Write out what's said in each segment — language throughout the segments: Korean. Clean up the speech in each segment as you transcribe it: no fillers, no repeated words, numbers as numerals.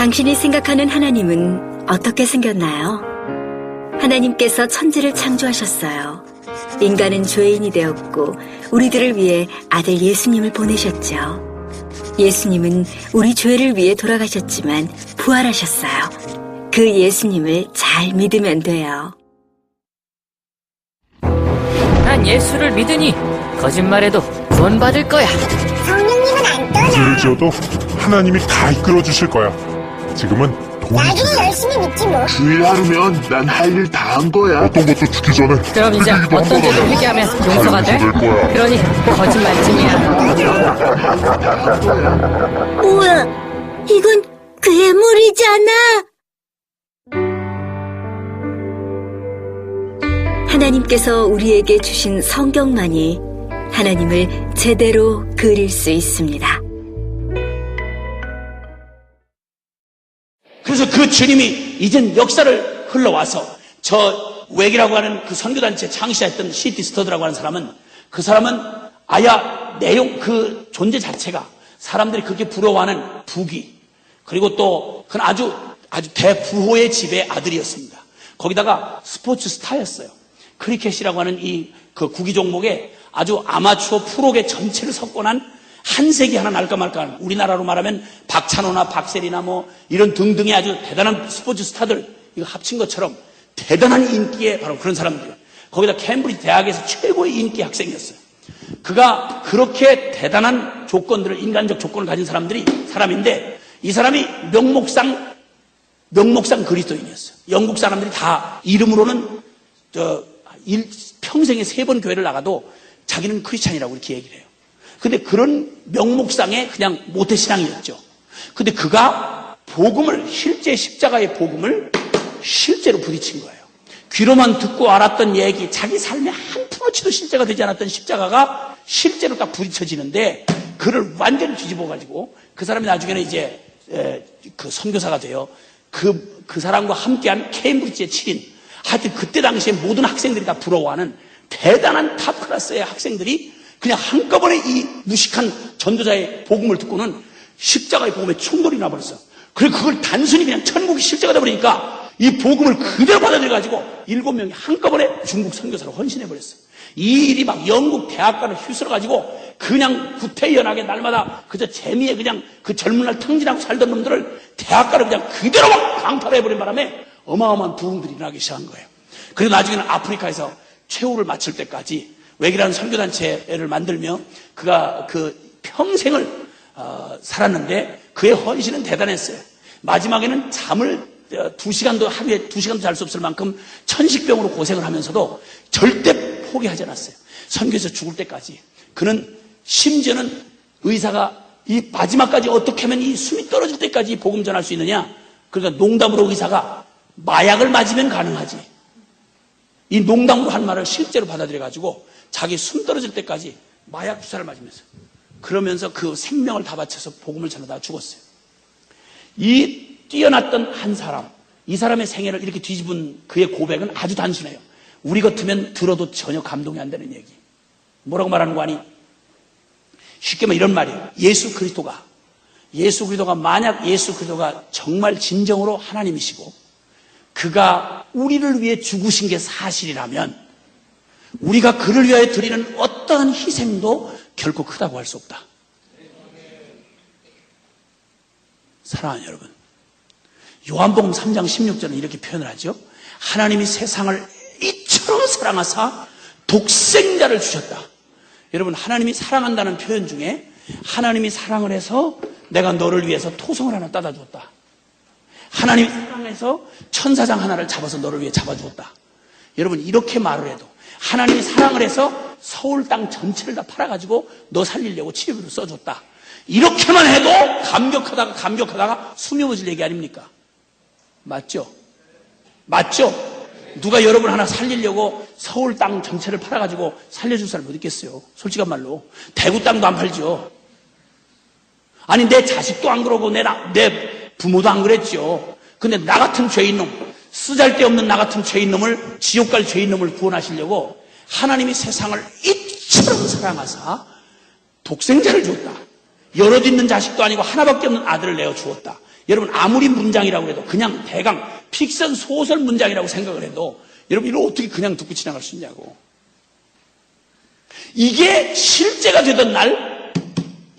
당신이 생각하는 하나님은 어떻게 생겼나요? 하나님께서 천지를 창조하셨어요. 인간은 죄인이 되었고 우리들을 위해 아들 예수님을 보내셨죠. 예수님은 우리 죄를 위해 돌아가셨지만 부활하셨어요. 그 예수님을 잘 믿으면 돼요. 난 예수를 믿으니 거짓말해도 구원받을 거야. 성령님은 안 떠나. 죄를 지어도 하나님이 다 이끌어 주실 거야. 지금은 돈이 나중에 열심히 믿지 뭐. 주일 하루면 난 할 일 다 한 거야. 어떤 것도 죽기 전에 그럼 이제 회개기도 어떤 한번 죄도 하면 회개하면 용서가 돼? 될 거야. 그러니 거짓말쟁이야. 우와, 이건 괴물이잖아. 하나님께서 우리에게 주신 성경만이 하나님을 제대로 그릴 수 있습니다. 그래서 그 주님이 이젠 역사를 흘러와서 저 웩이라고 하는 그 선교단체 창시했던 C.T. 스터드라고 하는 사람은 그 사람은 아야 내용 그 존재 자체가 사람들이 그렇게 부러워하는 부귀 그리고 또 그는 아주 대부호의 집의 아들이었습니다. 거기다가 스포츠 스타였어요. 크리켓이라고 하는 이 그 구기 종목에 아주 아마추어 프로계 전체를 석권한 한색이 하나 날까 말까 하는 우리나라로 말하면 박찬호나 박세리나 뭐 이런 등등의 아주 대단한 스포츠 스타들 이거 합친 것처럼 대단한 인기의 바로 그런 사람들. 거기다 캠브리지 대학에서 최고의 인기 학생이었어요. 그가 그렇게 대단한 조건들을 인간적 조건을 가진 사람인데 이 사람이 명목상 그리스도인이었어요. 영국 사람들이 다 이름으로는 평생에 3번 교회를 나가도 자기는 크리스찬이라고 이렇게 얘기를 해요. 근데 그런 명목상의 그냥 모태신앙이었죠. 근데 그가 실제 십자가의 복음을 실제로 부딪힌 거예요. 귀로만 듣고 알았던 얘기, 자기 삶에 한 푼어치도 실제가 되지 않았던 십자가가 실제로 딱 부딪혀지는데 그를 완전히 뒤집어가지고 그 사람이 나중에는 이제 그 선교사가 돼요. 그 사람과 함께한 케임브리지의 7인. 하여튼 그때 당시에 모든 학생들이 다 부러워하는 대단한 탑 클래스의 학생들이 그냥 한꺼번에 이 무식한 전도자의 복음을 듣고는 십자가의 복음에 충돌이 나버렸어요. 그리고 그걸 단순히 그냥 천국이 실제가 돼버리니까 이 복음을 그대로 받아들여가지고 7명이 한꺼번에 중국 선교사로 헌신해버렸어요. 이 일이 막 영국 대학가를 휘슬러가지고 그냥 구태연하게 날마다 그저 재미에 그냥 그 젊은 날 탕진하고 살던 놈들을 대학가를 그냥 그대로 막 강탈해버린 바람에 어마어마한 부흥들이 일어나기 시작한 거예요. 그리고 나중에는 아프리카에서 최후를 마칠 때까지 웩이라는 선교단체를 만들며 그가 그 평생을 살았는데 그의 헌신은 대단했어요. 마지막에는 잠을 하루에 2시간도 잘 수 없을 만큼 천식병으로 고생을 하면서도 절대 포기하지 않았어요. 선교에서 죽을 때까지. 그는 심지어는 의사가 이 마지막까지 어떻게 하면 이 숨이 떨어질 때까지 복음 전할 수 있느냐. 그러니까 농담으로 의사가 마약을 맞으면 가능하지. 이 농담으로 한 말을 실제로 받아들여가지고 자기 숨 떨어질 때까지 마약 주사를 맞으면서 그러면서 그 생명을 다 바쳐서 복음을 전하다가 죽었어요. 이 뛰어났던 한 사람, 이 사람의 생애를 이렇게 뒤집은 그의 고백은 아주 단순해요. 우리 같으면 들어도 전혀 감동이 안 되는 얘기. 뭐라고 말하는 거 아니? 쉽게 말하면 이런 말이에요. 예수 그리스도가 만약 예수 그리스도가 정말 진정으로 하나님이시고 그가 우리를 위해 죽으신 게 사실이라면 우리가 그를 위하여 드리는 어떠한 희생도 결코 크다고 할 수 없다. 사랑하는 여러분, 요한복음 3장 16절은 이렇게 표현을 하죠. 하나님이 세상을 이처럼 사랑하사 독생자를 주셨다. 여러분, 하나님이 사랑한다는 표현 중에 하나님이 사랑을 해서 내가 너를 위해서 토성을 하나 따다 주었다. 하나님이 사랑해서 천사장 하나를 잡아서 너를 위해 잡아주었다. 여러분, 이렇게 말을 해도 하나님이 사랑을 해서 서울 땅 전체를 다 팔아가지고 너 살리려고 치료비로 써줬다. 이렇게만 해도 감격하다가 숨이 멎을 얘기 아닙니까? 맞죠? 누가 여러분 하나 살리려고 서울 땅 전체를 팔아가지고 살려줄 사람 어디 있겠어요? 솔직한 말로. 대구 땅도 안 팔죠. 아니, 내 자식도 안 그러고 내 부모도 안 그랬죠. 근데 나 같은 죄인 놈, 쓰잘데없는 나 같은 죄인 놈을, 지옥 갈 죄인 놈을 구원하시려고 하나님이 세상을 이처럼 사랑하사 독생자를 주었다. 여럿 있는 자식도 아니고 하나밖에 없는 아들을 내어 주었다. 여러분 아무리 문장이라고 해도 그냥 대강 픽션 소설 문장이라고 생각을 해도 여러분 이걸 어떻게 그냥 듣고 지나갈 수 있냐고. 이게 실제가 되던 날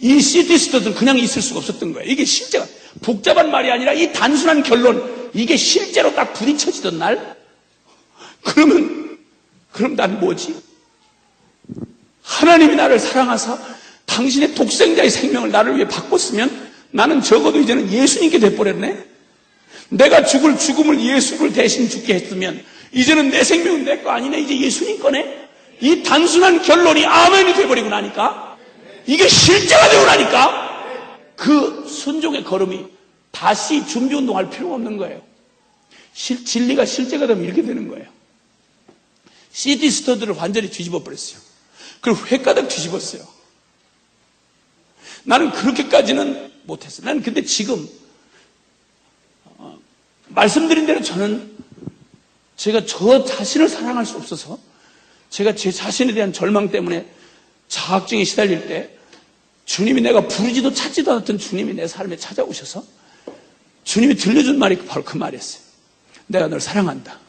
이 시티스터들은 그냥 있을 수가 없었던 거예요. 이게 실제가 복잡한 말이 아니라 이 단순한 결론, 이게 실제로 딱 부딪혀지던 날, 그럼 난 뭐지? 하나님이 나를 사랑하사 당신의 독생자의 생명을 나를 위해 바꿨으면 나는 적어도 이제는 예수님께 돼버렸네? 내가 죽을 죽음을 예수를 대신 죽게 했으면 이제는 내 생명은 내 거 아니네? 이제 예수님 거네? 이 단순한 결론이 아멘이 돼버리고 나니까, 이게 실제가 되고 나니까 그 순종의 걸음이 다시 준비운동할 필요가 없는 거예요. 진리가 실제가 되면 이렇게 되는 거예요. CD 스터드를 완전히 뒤집어 버렸어요. 그리고 횟가닥 뒤집었어요. 나는 그렇게까지는 못했어요. 나는 근데 지금 말씀드린 대로 저는 제가 저 자신을 사랑할 수 없어서, 제가 제 자신에 대한 절망 때문에 자학증에 시달릴 때 주님이, 내가 부르지도 찾지도 않았던 주님이 내 삶에 찾아오셔서 주님이 들려준 말이 바로 그 말이었어요. 내가 널 사랑한다.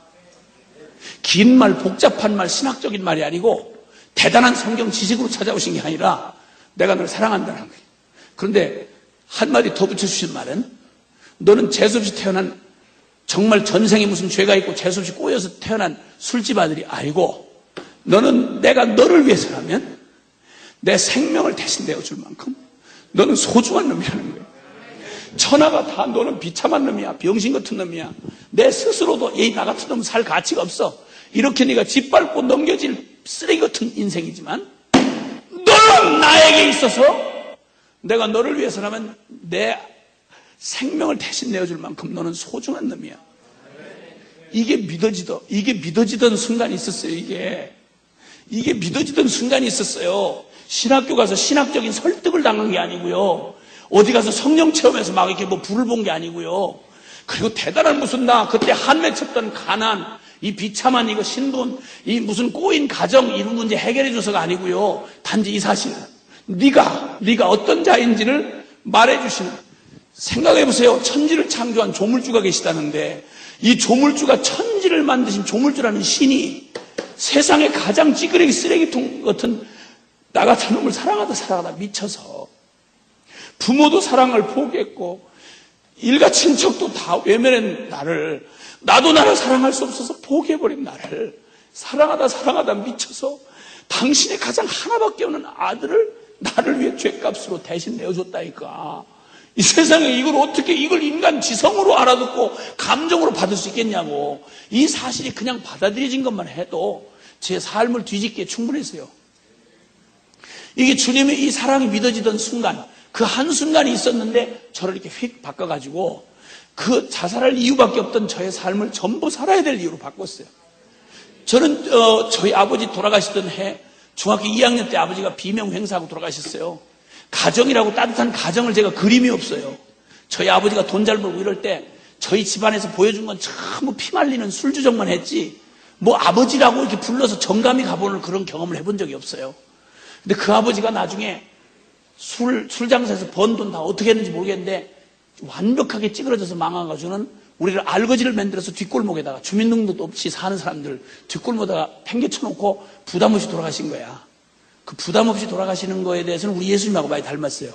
긴 말, 복잡한 말, 신학적인 말이 아니고 대단한 성경 지식으로 찾아오신 게 아니라 내가 널 사랑한다는 거예요. 그런데 한마디 더 붙여주신 말은, 너는 재수없이 태어난, 정말 전생에 무슨 죄가 있고 재수없이 꼬여서 태어난 술집 아들이 아니고, 너는 내가 너를 위해서라면 내 생명을 대신 내어줄 만큼 너는 소중한 놈이라는 거예요. 천하가 다 너는 비참한 놈이야, 병신 같은 놈이야, 내 스스로도 나 같은 놈은 살 가치가 없어, 이렇게 네가 짓밟고 넘겨질 쓰레기 같은 인생이지만, 너는 나에게 있어서 내가 너를 위해서라면 내 생명을 대신 내어줄 만큼 너는 소중한 놈이야. 이게 믿어지던 순간이 있었어요. 이게 믿어지던 순간이 있었어요. 신학교 가서 신학적인 설득을 당한 게 아니고요. 어디 가서 성령 체험에서 막 이렇게 뭐 불을 본 게 아니고요. 그리고 대단한 무슨 그때 한 맺혔던 가난, 이 비참한 이거 신분, 이 무슨 꼬인 가정 이런 문제 해결해 줘서가 아니고요. 단지 이 사실, 네가 어떤 자인지를 말해 주시는, 생각해 보세요. 천지를 창조한 조물주가 계시다는데, 이 조물주가 천지를 만드신 조물주라는 신이 세상에 가장 찌끄레기 쓰레기통 같은 나 같은 놈을 사랑하다 미쳐서 부모도 사랑을 포기했고 일가 친척도 다 외면한 나를, 나도 나를 사랑할 수 없어서 포기해버린 나를 사랑하다 미쳐서 당신의 가장 하나밖에 없는 아들을 나를 위해 죗값으로 대신 내어줬다니까. 이 세상에 이걸 인간 지성으로 알아듣고 감정으로 받을 수 있겠냐고. 이 사실이 그냥 받아들여진 것만 해도 제 삶을 뒤집기에 충분했어요. 이게 주님의 이 사랑이 믿어지던 순간, 그 한순간이 있었는데 저를 이렇게 휙 바꿔가지고 그 자살할 이유밖에 없던 저의 삶을 전부 살아야 될 이유로 바꿨어요. 저는 저희 아버지 돌아가시던 해 중학교 2학년 때 아버지가 비명 행사하고 돌아가셨어요. 가정이라고 따뜻한 가정을 제가 그림이 없어요. 저희 아버지가 돈 잘 벌고 이럴 때 저희 집안에서 보여준 건 전부 피말리는 술주정만 했지, 뭐 아버지라고 이렇게 불러서 정감이 가보는 그런 경험을 해본 적이 없어요. 근데 그 아버지가 나중에 술 장사에서 번 돈 다 어떻게 했는지 모르겠는데 완벽하게 찌그러져서 망해가지고는 우리를 알거지를 만들어서 뒷골목에다가, 주민등록도 없이 사는 사람들 뒷골목에다가 팽개쳐놓고 부담 없이 돌아가신 거야. 그 부담 없이 돌아가시는 거에 대해서는 우리 예수님하고 많이 닮았어요.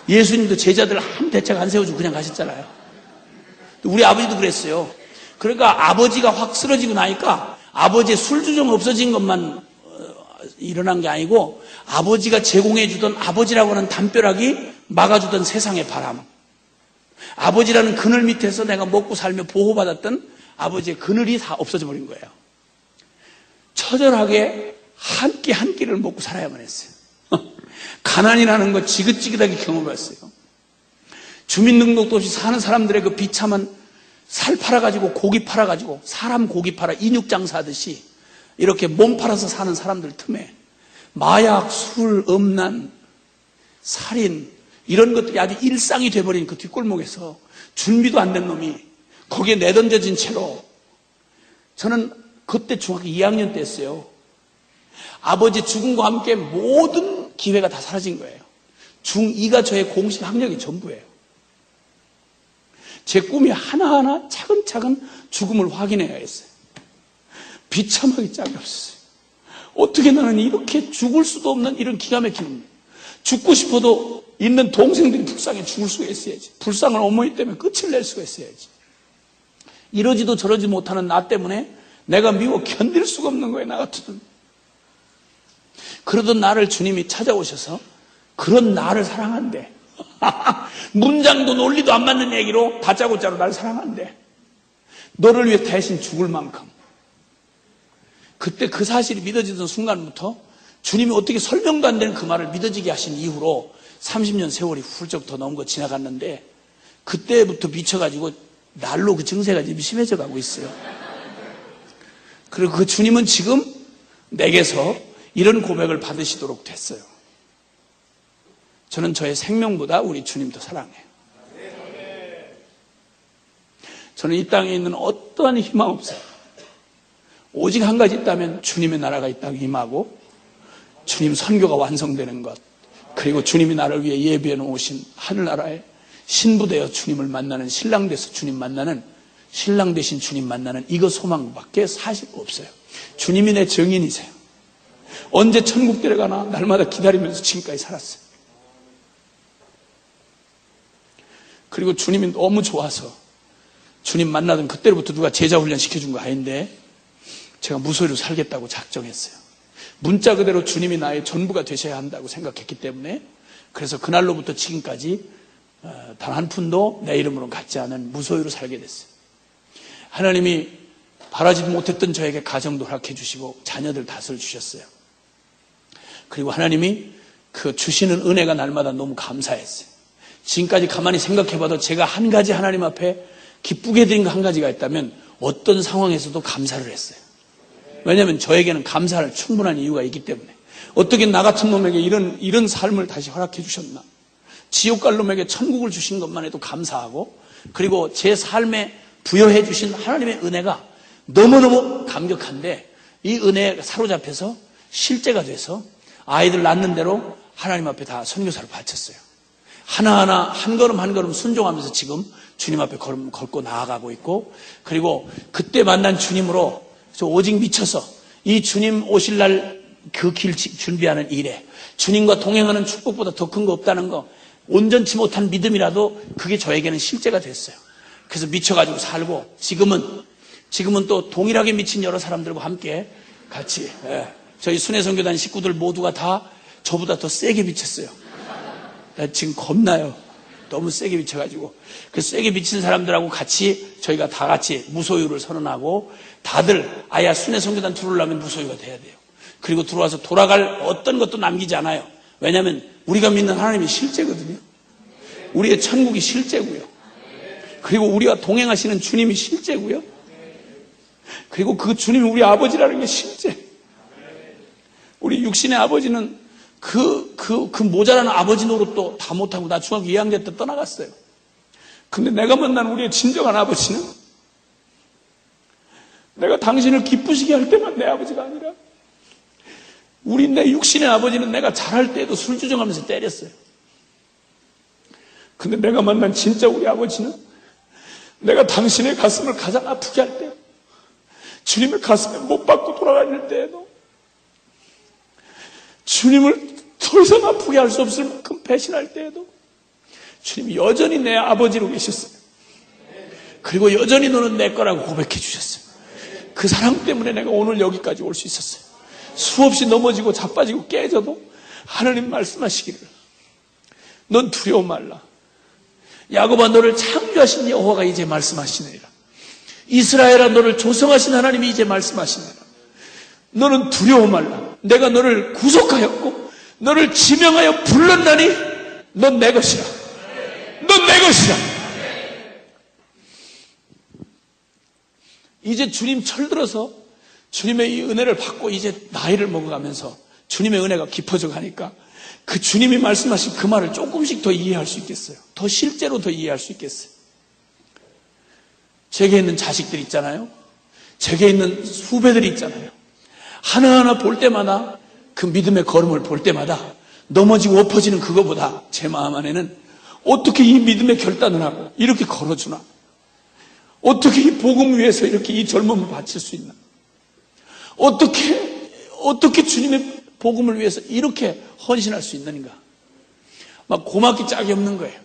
예수님도 제자들 한 대책 안 세워주고 그냥 가셨잖아요. 우리 아버지도 그랬어요. 그러니까 아버지가 확 쓰러지고 나니까 아버지의 술주정 없어진 것만 일어난 게 아니고, 아버지가 제공해주던, 아버지라고 하는 담벼락이 막아주던 세상의 바람, 아버지라는 그늘 밑에서 내가 먹고 살며 보호받았던 아버지의 그늘이 다 없어져 버린 거예요. 처절하게 한 끼 한 끼를 먹고 살아야만 했어요. 가난이라는 거 지긋지긋하게 경험했어요. 주민등록도 없이 사는 사람들의 그 비참한, 살 팔아가지고 고기 팔아가지고 사람 고기 팔아 인육 장사하듯이 이렇게 몸 팔아서 사는 사람들 틈에 마약, 술, 음란, 살인 이런 것들이 아주 일상이 돼버린 그 뒷골목에서 준비도 안 된 놈이 거기에 내던져진 채로, 저는 그때 중학교 2학년 때였어요. 아버지 죽음과 함께 모든 기회가 다 사라진 거예요. 중2가 저의 공식 학력이 전부예요. 제 꿈이 하나하나 차근차근 죽음을 확인해야 했어요. 비참하기 짝이 없었어요. 어떻게 나는 이렇게 죽을 수도 없는 이런 기가 막히는 거예요. 죽고 싶어도 있는 동생들이 불쌍해 죽을 수가 있어야지. 불쌍한 어머니 때문에 끝을 낼 수가 있어야지. 이러지도 저러지 못하는 나 때문에 내가 미워 견딜 수가 없는 거예요. 나 같으면. 그러던 나를 주님이 찾아오셔서 그런 나를 사랑한대. 문장도 논리도 안 맞는 얘기로 다짜고짜로 나를 사랑한대. 너를 위해 대신 죽을 만큼. 그때 그 사실이 믿어지던 순간부터 주님이 어떻게 설명도 안 되는 그 말을 믿어지게 하신 이후로 30년 세월이 훌쩍 더 넘은 거 지나갔는데 그때부터 미쳐가지고 날로 그 증세가 이제 심해져 가고 있어요. 그리고 그 주님은 지금 내게서 이런 고백을 받으시도록 됐어요. 저는 저의 생명보다 우리 주님 더 사랑해요. 저는 이 땅에 있는 어떠한 희망 없어요. 오직 한 가지 있다면 주님의 나라가 이 땅에 임하고 주님 선교가 완성되는 것, 그리고 주님이 나를 위해 예비해 놓으신 하늘나라에 신부되어 주님을 만나는, 신랑 돼서 주님 만나는, 신랑 되신 주님 만나는 이거 소망밖에 사실 없어요. 주님이 내 증인이세요. 언제 천국 데려가나 날마다 기다리면서 지금까지 살았어요. 그리고 주님이 너무 좋아서 주님 만나던 그때부터 누가 제자 훈련 시켜준 거 아닌데 제가 무소유로 살겠다고 작정했어요. 문자 그대로 주님이 나의 전부가 되셔야 한다고 생각했기 때문에, 그래서 그날로부터 지금까지 단 한 푼도 내 이름으로 갖지 않은 무소유로 살게 됐어요. 하나님이 바라지도 못했던 저에게 가정도 허락해 주시고 자녀들 다스려 주셨어요. 그리고 하나님이 그 주시는 은혜가 날마다 너무 감사했어요. 지금까지 가만히 생각해봐도 제가 한 가지 하나님 앞에 기쁘게 드린 거 한 가지가 있다면 어떤 상황에서도 감사를 했어요. 왜냐하면 저에게는 감사할 충분한 이유가 있기 때문에. 어떻게 나 같은 놈에게 이런 삶을 다시 허락해 주셨나. 지옥 갈 놈에게 천국을 주신 것만 해도 감사하고, 그리고 제 삶에 부여해 주신 하나님의 은혜가 너무너무 감격한데, 이 은혜에 사로잡혀서 실제가 돼서 아이들 낳는 대로 하나님 앞에 다 선교사를 바쳤어요. 하나하나 한 걸음 한 걸음 순종하면서 지금 주님 앞에 걸고 나아가고 있고, 그리고 그때 만난 주님으로 저 오직 미쳐서 이 주님 오실 날 그 길 준비하는 일에 주님과 동행하는 축복보다 더 큰 거 없다는 거, 온전치 못한 믿음이라도 그게 저에게는 실제가 됐어요. 그래서 미쳐가지고 살고, 지금은 또 동일하게 미친 여러 사람들과 함께 같이, 저희 순회선교단 식구들 모두가 다 저보다 더 세게 미쳤어요. 나 지금 겁나요. 너무 세게 미쳐가지고. 그래서 세게 미친 사람들하고 같이 저희가 다 같이 무소유를 선언하고, 다들 아야 순회선교단 들어오려면 무소유가 돼야 돼요. 그리고 들어와서 돌아갈 어떤 것도 남기지 않아요. 왜냐하면 우리가 믿는 하나님이 실제거든요. 우리의 천국이 실제고요. 그리고 우리와 동행하시는 주님이 실제고요. 그리고 그 주님이 우리 아버지라는 게 실제. 우리 육신의 아버지는 그 모자라는 아버지 노릇도 다 못하고 나 중학교 2학년 때 떠나갔어요. 근데 내가 만난 우리의 진정한 아버지는 내가 당신을 기쁘시게 할 때만 내 아버지가 아니라, 우리 내 육신의 아버지는 내가 잘할 때에도 술 주정하면서 때렸어요. 근데 내가 만난 진짜 우리 아버지는 내가 당신의 가슴을 가장 아프게 할 때, 주님의 가슴에 못 박고 돌아다닐 때에도, 주님을 더 이상 아프게 할 수 없을 만큼 배신할 때에도 주님이 여전히 내 아버지로 계셨어요. 그리고 여전히 너는 내 거라고 고백해 주셨어요. 그 사랑 때문에 내가 오늘 여기까지 올 수 있었어요. 수없이 넘어지고 자빠지고 깨져도 하나님 말씀하시기를, 넌 두려워 말라. 야곱아, 너를 창조하신 여호와가 이제 말씀하시느니라. 이스라엘아, 너를 조성하신 하나님이 이제 말씀하시느니라. 너는 두려워 말라. 내가 너를 구속하였고 너를 지명하여 불렀나니 넌 내 것이라. 넌 내 것이라. 이제 주님 철들어서 주님의 이 은혜를 받고 이제 나이를 먹어가면서 주님의 은혜가 깊어져 가니까 그 주님이 말씀하신 그 말을 조금씩 더 이해할 수 있겠어요. 더 실제로 더 이해할 수 있겠어요. 제게 있는 자식들 있잖아요. 제게 있는 후배들이 있잖아요. 하나하나 볼 때마다, 그 믿음의 걸음을 볼 때마다 넘어지고 엎어지는 그거보다 제 마음 안에는 어떻게 이 믿음의 결단을 하고 이렇게 걸어주나, 어떻게 이 복음 위해서 이렇게 이 젊음을 바칠 수 있나? 어떻게 주님의 복음을 위해서 이렇게 헌신할 수 있는가? 막 고맙기 짝이 없는 거예요.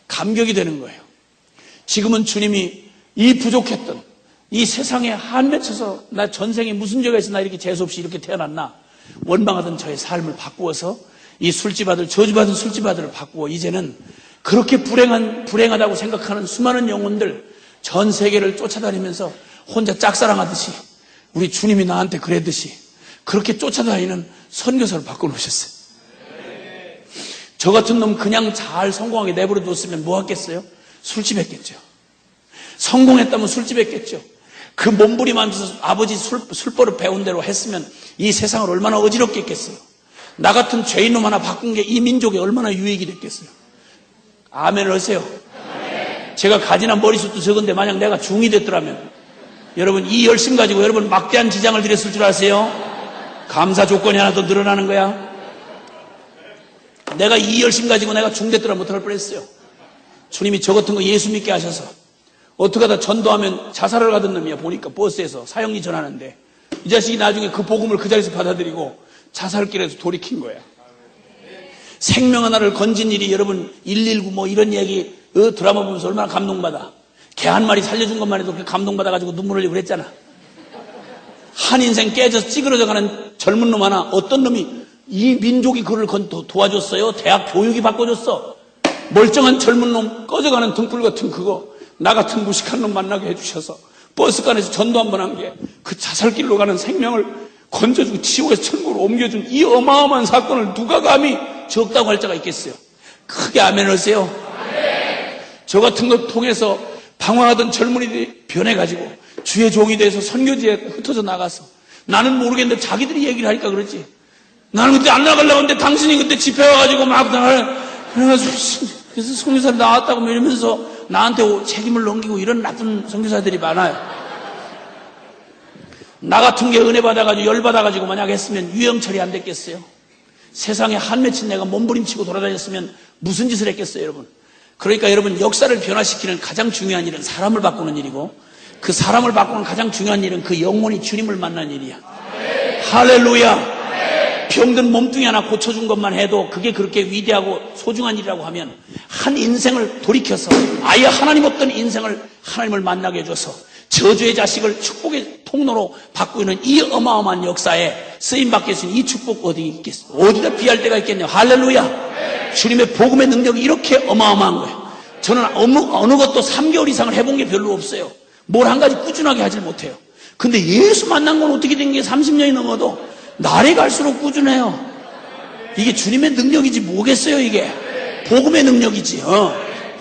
감격이 되는 거예요. 지금은 주님이 이 부족했던 이 세상에 한 맺혀서 나 전생에 무슨 죄가 있어 나 이렇게 재수없이 이렇게 태어났나 원망하던 저의 삶을 바꾸어서 이 저주받은 술집 아들을 바꾸어 이제는 그렇게 불행하다고 생각하는 수많은 영혼들 전 세계를 쫓아다니면서 혼자 짝사랑하듯이 우리 주님이 나한테 그랬듯이 그렇게 쫓아다니는 선교사를 바꿔놓으셨어요. 저 같은 놈 그냥 잘 성공하게 내버려 뒀으면 뭐 하겠어요? 술집 했겠죠. 성공했다면 술집 했겠죠. 그 몸부림하면서 아버지 술버릇 배운 대로 했으면 이 세상을 얼마나 어지럽게 했겠어요. 나 같은 죄인놈 하나 바꾼 게 이 민족에 얼마나 유익이 됐겠어요. 아멘을 하세요. 제가 가지나 머리숱도 적은데 만약 내가 중이 됐더라면 여러분 이 열심 가지고 여러분 막대한 지장을 드렸을 줄 아세요? 감사 조건이 하나 더 늘어나는 거야. 내가 이 열심 가지고 내가 중됐더라면 어떡할 뻔했어요. 주님이 저 같은 거 예수 믿게 하셔서 어떻게 하다 전도하면 자살을 가던 놈이야. 보니까 버스에서 사형리 전하는데 이 자식이 나중에 그 복음을 그 자리에서 받아들이고 자살길에서 돌이킨 거야. 생명 하나를 건진 일이 여러분 119 뭐 이런 얘기 드라마 보면서 얼마나 감동받아. 개 한 마리 살려준 것만 해도 감동받아가지고 눈물 흘리고 그랬잖아. 한 인생 깨져서 찌그러져가는 젊은 놈 하나 어떤 놈이 이 민족이 그를 도와줬어요. 대학 교육이 바꿔줬어. 멀쩡한 젊은 놈 꺼져가는 등불 같은 그거 나 같은 무식한 놈 만나게 해주셔서 버스간에서 전도 한 번 한 게 그 자살길로 가는 생명을 건져주고 지옥에서 천국으로 옮겨준 이 어마어마한 사건을 누가 감히 적다고 할 자가 있겠어요. 크게 아멘 하세요. 저 같은 걸 통해서 방황하던 젊은이들이 변해가지고 주의 종이 돼서 선교지에 흩어져 나가서 나는 모르겠는데 자기들이 얘기를 하니까 그러지. 나는 그때 안 나가려고 했는데 당신이 그때 집회 와가지고 막 그래가지고 그래서 선교사를 나왔다고 이러면서 나한테 책임을 넘기고 이런 나쁜 선교사들이 많아요. 나 같은 게 은혜 받아가지고 열 받아가지고 만약 했으면 유형 처리 안 됐겠어요? 세상에 한 맺힌 내가 몸부림치고 돌아다녔으면 무슨 짓을 했겠어요, 여러분? 그러니까 여러분 역사를 변화시키는 가장 중요한 일은 사람을 바꾸는 일이고 그 사람을 바꾸는 가장 중요한 일은 그 영혼이 주님을 만나는 일이야. 할렐루야. 병든 몸뚱이 하나 고쳐준 것만 해도 그게 그렇게 위대하고 소중한 일이라고 하면 한 인생을 돌이켜서 아예 하나님 없던 인생을 하나님을 만나게 해줘서 저주의 자식을 축복의 통로로 바꾸는 이 어마어마한 역사에 쓰임받게 해주신 이 축복 어디 있겠어? 어디다 비할 데가 있겠냐? 할렐루야. 주님의 복음의 능력이 이렇게 어마어마한 거예요. 저는 어느 것도 3개월 이상을 해본 게 별로 없어요. 뭘 한 가지 꾸준하게 하질 못해요. 근데 예수 만난 건 어떻게 된 게 30년이 넘어도 날이 갈수록 꾸준해요. 이게 주님의 능력이지 뭐겠어요, 이게. 복음의 능력이지.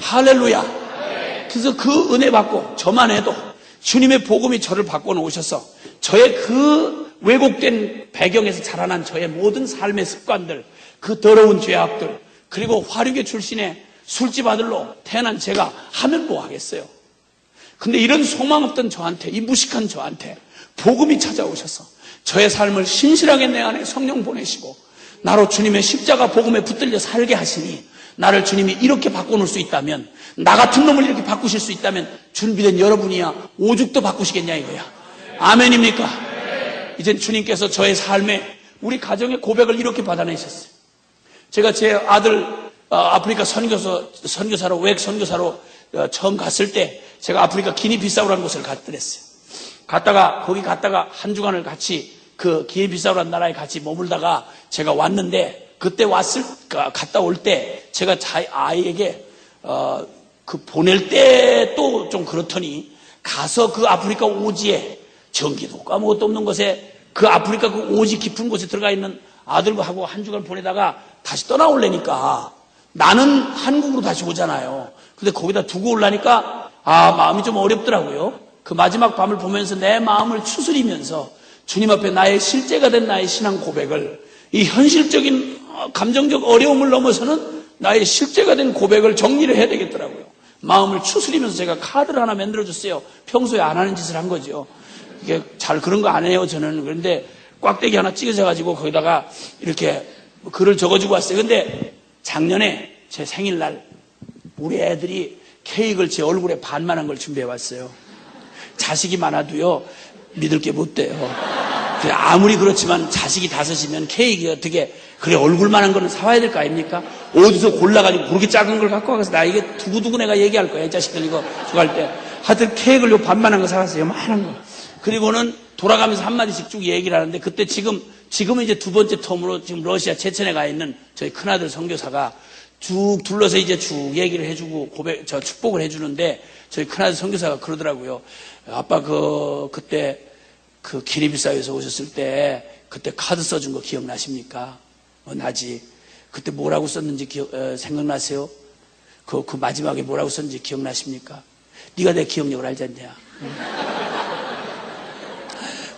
할렐루야. 그래서 그 은혜 받고 저만 해도 주님의 복음이 저를 바꿔놓으셔서 저의 그 왜곡된 배경에서 자라난 저의 모든 삶의 습관들, 그 더러운 죄악들, 그리고 화류계 출신의 술집 아들로 태어난 제가 하면 뭐 하겠어요. 근데 이런 소망 없던 저한테, 이 무식한 저한테 복음이 찾아오셔서 저의 삶을 신실하게 내 안에 성령 보내시고 나로 주님의 십자가 복음에 붙들려 살게 하시니 나를 주님이 이렇게 바꿔놓을 수 있다면, 나 같은 놈을 이렇게 바꾸실 수 있다면 준비된 여러분이야 오죽도 바꾸시겠냐 이거야. 아멘입니까? 이젠 주님께서 저의 삶에 우리 가정의 고백을 이렇게 받아내셨어요. 제가 제 아들 아프리카 선교사로 외국 선교사로 처음 갔을 때 제가 아프리카 기니비사우라는 곳을 갔더랬어요. 거기 갔다가 한 주간을 같이 그 기니비사우라는 나라에 같이 머물다가 제가 왔는데, 그때 갔다 올 때 제가 아이에게 그 보낼 때 또 좀 그렇더니 가서 그 아프리카 오지에 전기도 없고 아무것도 없는 곳에 그 아프리카 그 오지 깊은 곳에 들어가 있는 아들하고 한 주간 보내다가 다시 떠나오려니까 나는 한국으로 다시 오잖아요. 근데 거기다 두고 오려니까 마음이 좀 어렵더라고요. 그 마지막 밤을 보면서 내 마음을 추스리면서 주님 앞에 나의 실제가 된 나의 신앙 고백을, 이 현실적인 감정적 어려움을 넘어서는 나의 실제가 된 고백을 정리를 해야 되겠더라고요. 마음을 추스리면서 제가 카드를 하나 만들어줬어요. 평소에 안 하는 짓을 한 거죠. 이게 잘 그런 거 안 해요, 저는. 그런데 꽉대기 하나 찍어져가지고 거기다가 이렇게 글을 적어주고 왔어요. 근데 작년에 제 생일날 우리 애들이 케이크를 제 얼굴에 반만한 걸 준비해 왔어요. 자식이 많아도요, 믿을 게 못 돼요. 그래, 아무리 그렇지만 자식이 5이면 케이크 어떻게, 그래, 얼굴만한 거는 사와야 될 거 아닙니까? 어디서 골라가지고 그렇게 작은 걸 갖고 와서 나에게 두고두고 내가 얘기할 거야. 이 자식들 이거 주갈 때. 하여튼 케이크를 요 반만한 거 사왔어요. 요만한 거. 그리고는 돌아가면서 한마디씩 쭉 얘기를 하는데, 그때 지금은 이제 2번째 텀으로 지금 러시아 체첸에 가 있는 저희 큰아들 선교사가 쭉 둘러서 이제 쭉 얘기를 해주고 축복을 해주는데, 저희 큰아들 선교사가 그러더라고요. 아빠 그때 그 기리비사에서 오셨을 때 그때 카드 써준 거 기억나십니까? 나지. 그때 뭐라고 썼는지 생각나세요? 그 마지막에 뭐라고 썼는지 기억나십니까? 네가 내 기억력을 알지 않냐?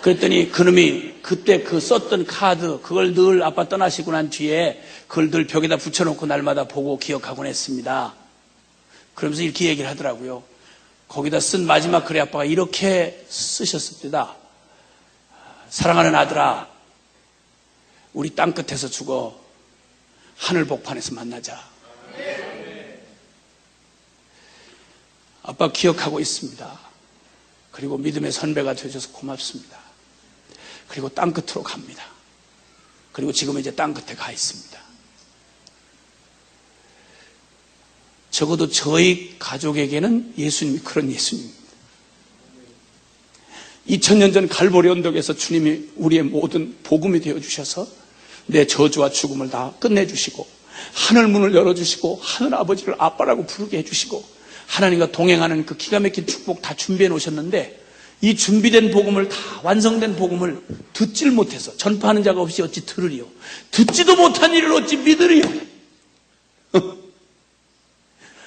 그랬더니 그놈이 그때 그 썼던 카드, 그걸 늘 아빠 떠나시고 난 뒤에 그걸 늘 벽에다 붙여놓고 날마다 보고 기억하곤 했습니다. 그러면서 이렇게 얘기를 하더라고요. 거기다 쓴 마지막 글에 아빠가 이렇게 쓰셨을 때다. 사랑하는 아들아, 우리 땅끝에서 죽어 하늘 복판에서 만나자. 아빠 기억하고 있습니다. 그리고 믿음의 선배가 되어줘서 고맙습니다. 그리고 땅끝으로 갑니다. 그리고 지금 이제 땅끝에 가 있습니다. 적어도 저희 가족에게는 예수님이 그런 예수님입니다. 2000년 전 갈보리 언덕에서 주님이 우리의 모든 복음이 되어주셔서 내 저주와 죽음을 다 끝내주시고 하늘 문을 열어주시고 하늘 아버지를 아빠라고 부르게 해주시고 하나님과 동행하는 그 기가 막힌 축복 다 준비해 놓으셨는데, 이 준비된 복음을, 다 완성된 복음을 듣질 못해서 전파하는 자가 없이 어찌 들으리요? 듣지도 못한 일을 어찌 믿으리요?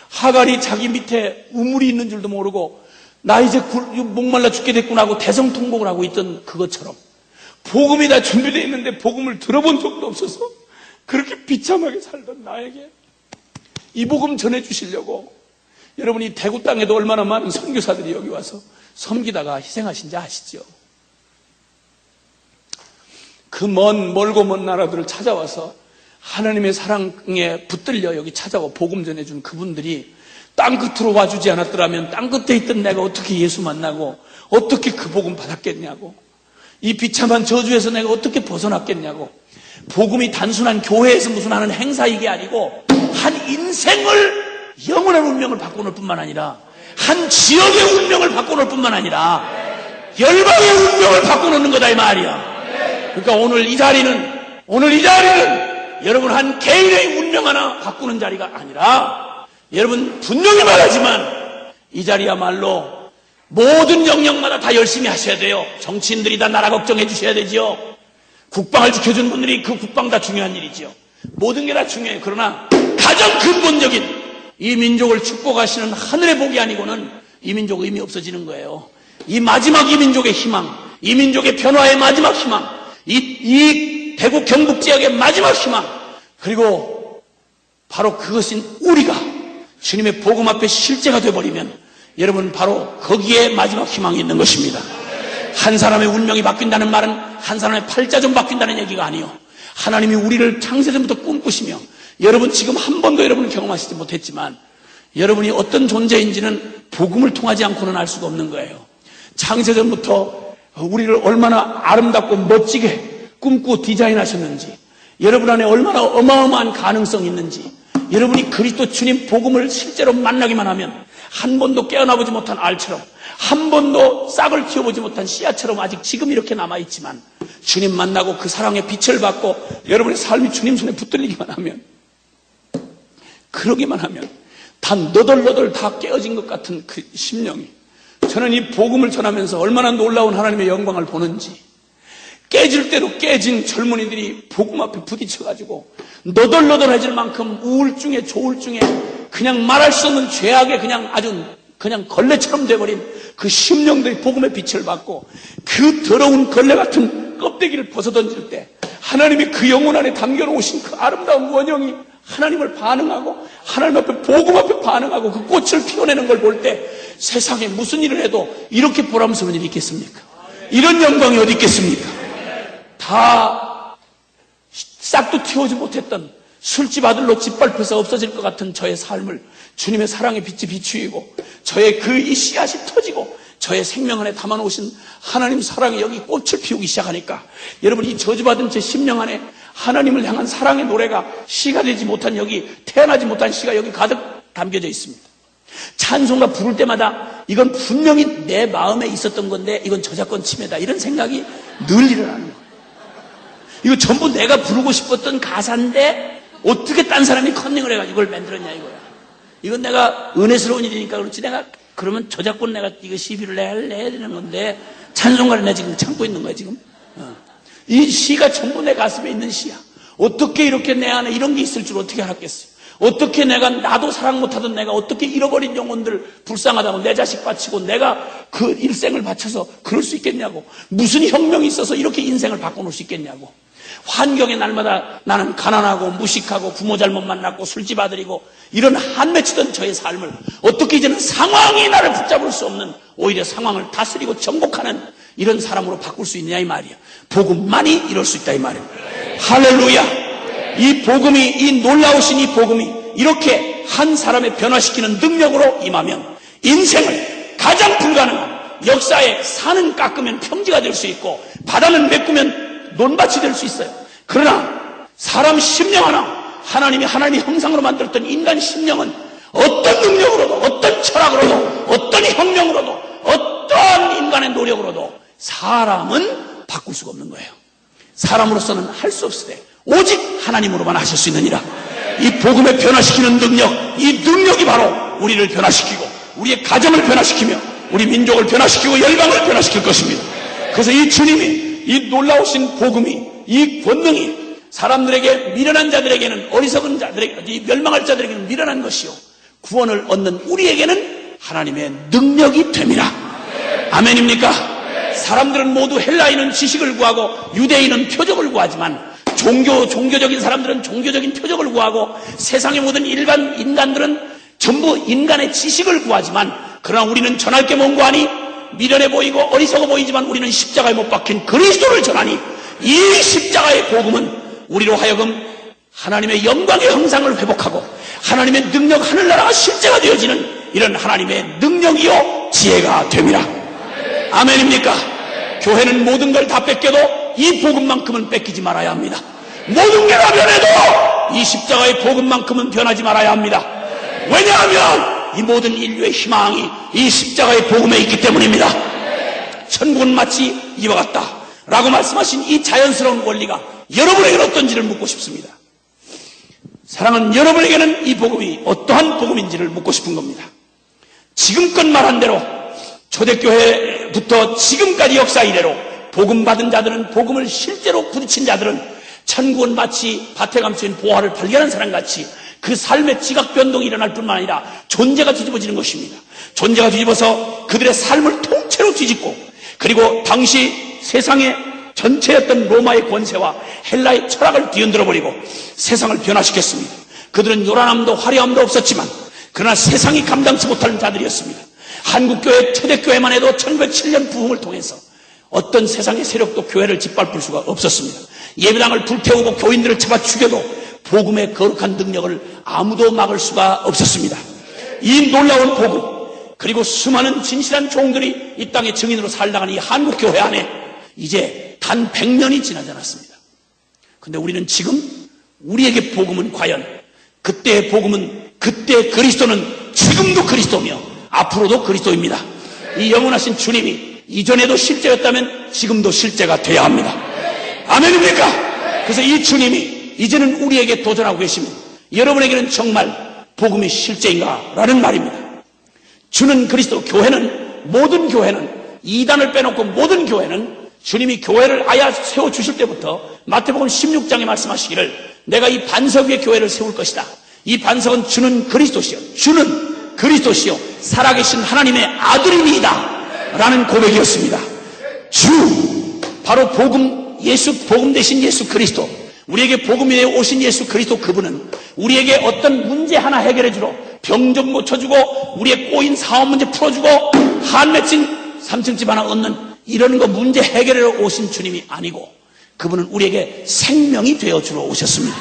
하갈이 자기 밑에 우물이 있는 줄도 모르고 나 이제 목말라 죽게 됐구나 하고 대성통곡을 하고 있던 그것처럼 복음이 다 준비되어 있는데 복음을 들어본 적도 없어서 그렇게 비참하게 살던 나에게 이 복음 전해주시려고, 여러분이 대구 땅에도 얼마나 많은 선교사들이 여기 와서 섬기다가 희생하신지 아시죠? 그 멀고 먼 나라들을 찾아와서 하나님의 사랑에 붙들려 여기 찾아와 복음 전해준 그분들이 땅끝으로 와주지 않았더라면 땅끝에 있던 내가 어떻게 예수 만나고 어떻게 그 복음 받았겠냐고, 이 비참한 저주에서 내가 어떻게 벗어났겠냐고. 복음이 단순한 교회에서 무슨 하는 행사이게 아니고 한 인생을, 영원한 운명을 바꿔놓을 뿐만 아니라 한 지역의 운명을 바꿔놓을 뿐만 아니라 열방의 운명을 바꿔놓는 거다 이 말이야. 그러니까 오늘 이 자리는 여러분 한 개인의 운명 하나 바꾸는 자리가 아니라, 여러분 분명히 말하지만 이 자리야말로 모든 영역마다 다 열심히 하셔야 돼요. 정치인들이 다 나라 걱정해 주셔야 되지요. 국방을 지켜주는 분들이 그 국방 다 중요한 일이지요. 모든 게 다 중요해요. 그러나 가장 근본적인 이 민족을 축복하시는 하늘의 복이 아니고는 이 민족 의미 없어지는 거예요. 이 마지막 이 민족의 희망, 이 민족의 변화의 마지막 희망, 이 대구 경북 지역의 마지막 희망, 그리고 바로 그것인 우리가 주님의 복음 앞에 실제가 되어버리면 여러분 바로 거기에 마지막 희망이 있는 것입니다. 한 사람의 운명이 바뀐다는 말은 한 사람의 팔자 좀 바뀐다는 얘기가 아니요, 하나님이 우리를 창세전부터 꿈꾸시며 여러분 지금 한 번도 여러분은 경험하시지 못했지만 여러분이 어떤 존재인지는 복음을 통하지 않고는 알 수가 없는 거예요. 창세전부터 우리를 얼마나 아름답고 멋지게 꿈꾸고 디자인하셨는지, 여러분 안에 얼마나 어마어마한 가능성이 있는지, 여러분이 그리스도 주님 복음을 실제로 만나기만 하면 한 번도 깨어나보지 못한 알처럼, 한 번도 싹을 틔워보지 못한 씨앗처럼 아직 지금 이렇게 남아있지만 주님 만나고 그 사랑의 빛을 받고 여러분의 삶이 주님 손에 붙들리기만 하면, 그러기만 하면 다 너덜너덜 다 깨어진 것 같은 그 심령이, 저는 이 복음을 전하면서 얼마나 놀라운 하나님의 영광을 보는지, 깨질 대로 깨진 젊은이들이 복음 앞에 부딪혀가지고 너덜너덜해질 만큼 우울증에 조울증에 그냥 말할 수 없는 죄악에 그냥 걸레처럼 돼버린 그 심령들이 복음의 빛을 받고 그 더러운 걸레 같은 껍데기를 벗어던질 때 하나님이 그 영혼 안에 담겨놓으신 그 아름다운 원형이 하나님을 반응하고 하나님 앞에 복음 앞에 반응하고 그 꽃을 피워내는 걸 볼 때 세상에 무슨 일을 해도 이렇게 보람스러운 일이 있겠습니까? 이런 영광이 어디 있겠습니까? 다 싹도 틔우지 못했던 술집 아들로 짓밟혀서 없어질 것 같은 저의 삶을 주님의 사랑의 빛이 비추이고 저의 그 이 씨앗이 터지고 저의 생명 안에 담아놓으신 하나님 사랑이 여기 꽃을 피우기 시작하니까 여러분 이 저주받은 제 심령 안에 하나님을 향한 사랑의 노래가 시가 되지 못한 여기 태어나지 못한 시가 여기 가득 담겨져 있습니다. 찬송가 부를 때마다 이건 분명히 내 마음에 있었던 건데 이건 저작권 침해다 이런 생각이 늘 일어나는 거예요. 이거 전부 내가 부르고 싶었던 가사인데 어떻게 딴 사람이 컨닝을 해가지고 이걸 만들었냐 이거야. 이건 내가 은혜스러운 일이니까 그렇지 내가 그러면 저작권 내가 이거 시비를 내야 되는 건데 찬송가를 내가 지금 참고 있는 거야 지금. 이 시가 전부 내 가슴에 있는 시야. 어떻게 이렇게 내 안에 이런 게 있을 줄 어떻게 알았겠어요. 어떻게 내가 나도 사랑 못하던 내가 어떻게 잃어버린 영혼들 불쌍하다고 내 자식 바치고 내가 그 일생을 바쳐서 그럴 수 있겠냐고. 무슨 혁명이 있어서 이렇게 인생을 바꿔놓을 수 있겠냐고. 환경에 날마다 나는 가난하고 무식하고 부모 잘못 만났고 술집 아들이고 이런 한맺히던 저의 삶을 어떻게 이제는 상황이 나를 붙잡을 수 없는 오히려 상황을 다스리고 정복하는 이런 사람으로 바꿀 수 있느냐 이 말이야. 복음만이 이럴 수 있다 이 말이야. 할렐루야. 이 복음이 이 놀라우신 이 복음이 이렇게 한 사람의 변화시키는 능력으로 임하면 인생을 가장 불가능한 역사에 산은 깎으면 평지가 될 수 있고 바다는 메꾸면 논밭이 될 수 있어요. 그러나 사람 심령 하나 하나님의 형상으로 만들었던 인간 심령은 어떤 능력으로도 어떤 철학으로도 어떤 혁명으로도 어떤 인간의 노력으로도 사람은 바꿀 수가 없는 거예요. 사람으로서는 할 수 없을 때 오직 하나님으로만 하실 수 있느니라. 이 복음에 변화시키는 능력, 이 능력이 바로 우리를 변화시키고 우리의 가정을 변화시키며 우리 민족을 변화시키고 열방을 변화시킬 것입니다. 그래서 이 주님이 이 놀라우신 복음이 이 권능이 사람들에게 미련한 자들에게는 어리석은 자들에게 이 멸망할 자들에게는 미련한 것이요 구원을 얻는 우리에게는 하나님의 능력이 됨이라. 아멘입니까? 사람들은 모두 헬라인은 지식을 구하고 유대인은 표적을 구하지만 종교적인 사람들은 종교적인 표적을 구하고 세상의 모든 일반 인간들은 전부 인간의 지식을 구하지만 그러나 우리는 전할 게 뭔고 하니 미련해 보이고 어리석어 보이지만 우리는 십자가에 못 박힌 그리스도를 전하니 이 십자가의 복음은 우리로 하여금 하나님의 영광의 형상을 회복하고 하나님의 능력 하늘나라가 실제가 되어지는 이런 하나님의 능력이요 지혜가 됨이라. 아멘입니까? 교회는 모든 걸 다 뺏겨도 이 복음만큼은 뺏기지 말아야 합니다. 모든 게 다 변해도 이 십자가의 복음만큼은 변하지 말아야 합니다. 왜냐하면 이 모든 인류의 희망이 이 십자가의 복음에 있기 때문입니다. 천국은 마치 이와 같다 라고 말씀하신 이 자연스러운 원리가 여러분에게는 어떤지를 묻고 싶습니다. 사랑은 여러분에게는 이 복음이 어떠한 복음인지를 묻고 싶은 겁니다. 지금껏 말한 대로 초대교회부터 지금까지 역사 이래로 복음 받은 자들은 복음을 실제로 부딪힌 자들은 천국은 마치 밭에 감춘 보화를 발견한 사람같이 그 삶의 지각 변동이 일어날 뿐만 아니라 존재가 뒤집어지는 것입니다. 존재가 뒤집어서 그들의 삶을 통째로 뒤집고 그리고 당시 세상의 전체였던 로마의 권세와 헬라의 철학을 뒤흔들어 버리고 세상을 변화시켰습니다. 그들은 요란함도 화려함도 없었지만 그러나 세상이 감당치 못하는 자들이었습니다. 한국교회 초대교회만 해도 1907년 부흥을 통해서 어떤 세상의 세력도 교회를 짓밟을 수가 없었습니다. 예배당을 불태우고 교인들을 잡아 죽여도 복음의 거룩한 능력을 아무도 막을 수가 없었습니다. 이 놀라운 복음 그리고 수많은 진실한 종들이 이 땅의 증인으로 살다간 이 한국교회 안에 이제 단 100년이 지나지 않았습니다. 그런데 우리는 지금 우리에게 복음은 과연 그때의 복음은 그때의 그리스도는 지금도 그리스도며 앞으로도 그리스도입니다. 이 영원하신 주님이 이전에도 실제였다면 지금도 실제가 돼야 합니다. 아멘입니까? 그래서 이 주님이 이제는 우리에게 도전하고 계십니다. 여러분에게는 정말 복음이 실제인가? 라는 말입니다. 주는 그리스도, 교회는 모든 교회는 이단을 빼놓고 모든 교회는 주님이 교회를 아예 세워주실 때부터 마태복음 16장에 말씀하시기를 내가 이 반석 위에 교회를 세울 것이다. 이 반석은 주는 그리스도시요 주는 그리스도시요 살아계신 하나님의 아들이니이다 라는 고백이었습니다. 주 바로 복음 대신 예수 그리스도 우리에게 복음이 되어 오신 예수 그리스도 그분은 우리에게 어떤 문제 하나 해결해 주러 병 좀 고쳐주고 우리의 꼬인 사업 문제 풀어주고 한 맺힌 3층 집 하나 얻는 이런 거 문제 해결하러 오신 주님이 아니고 그분은 우리에게 생명이 되어 주러 오셨습니다.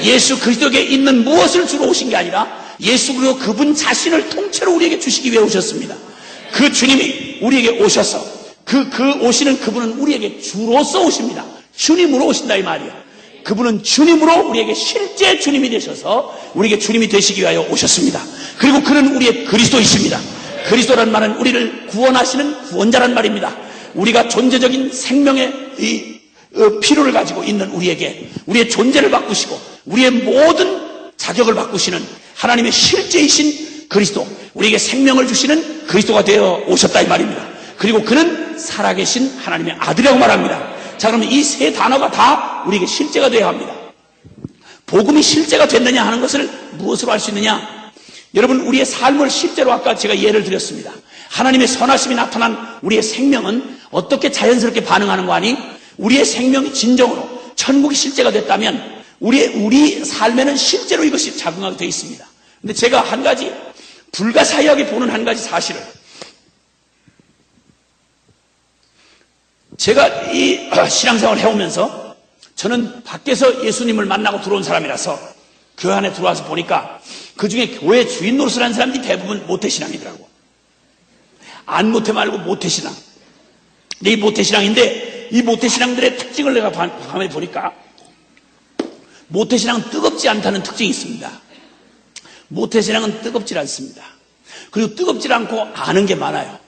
예수 그리스도에게 있는 무엇을 주러 오신 게 아니라 예수 그리스도 그분 자신을 통째로 우리에게 주시기 위해 오셨습니다. 그 주님이 그분이 우리에게 오셔서 그 오시는 그분은 우리에게 주로서 오십니다. 주님으로 오신다 이 말이에요. 그분은 주님으로 우리에게 실제 주님이 되셔서 우리에게 주님이 되시기 위하여 오셨습니다. 그리고 그는 우리의 그리스도이십니다. 그리스도란 말은 우리를 구원하시는 구원자란 말입니다. 우리가 존재적인 생명의 필요를 가지고 있는 우리에게 우리의 존재를 바꾸시고 우리의 모든 자격을 바꾸시는 하나님의 실제이신 그리스도, 우리에게 생명을 주시는 그리스도가 되어 오셨다 이 말입니다. 그리고 그는 살아계신 하나님의 아들이라고 말합니다. 자, 그러면 이 세 단어가 다 우리에게 실제가 되어야 합니다. 복음이 실제가 됐느냐 하는 것을 무엇으로 알 수 있느냐? 여러분, 우리의 삶을 실제로 아까 제가 예를 드렸습니다. 하나님의 선하심이 나타난 우리의 생명은 어떻게 자연스럽게 반응하는 거 아니? 우리의 생명이 진정으로 천국이 실제가 됐다면 우리 삶에는 실제로 이것이 작용하게 되어 있습니다. 근데 제가 한 가지 불가사의하게 보는 한 가지 사실을, 제가 이 신앙생활을 해오면서 저는 밖에서 예수님을 만나고 들어온 사람이라서 교회 안에 들어와서 보니까 그 중에 교회 주인 노릇을 하는 사람들이 대부분 모태신앙이더라고. 안 모태 말고 모태신앙. 근데 이 모태신앙인데 이 모태신앙들의 특징을 내가 밤에 보니까 모태신앙은 뜨겁지 않다는 특징이 있습니다. 모태신앙은 뜨겁지 않습니다. 그리고 뜨겁지 않고 아는 게 많아요.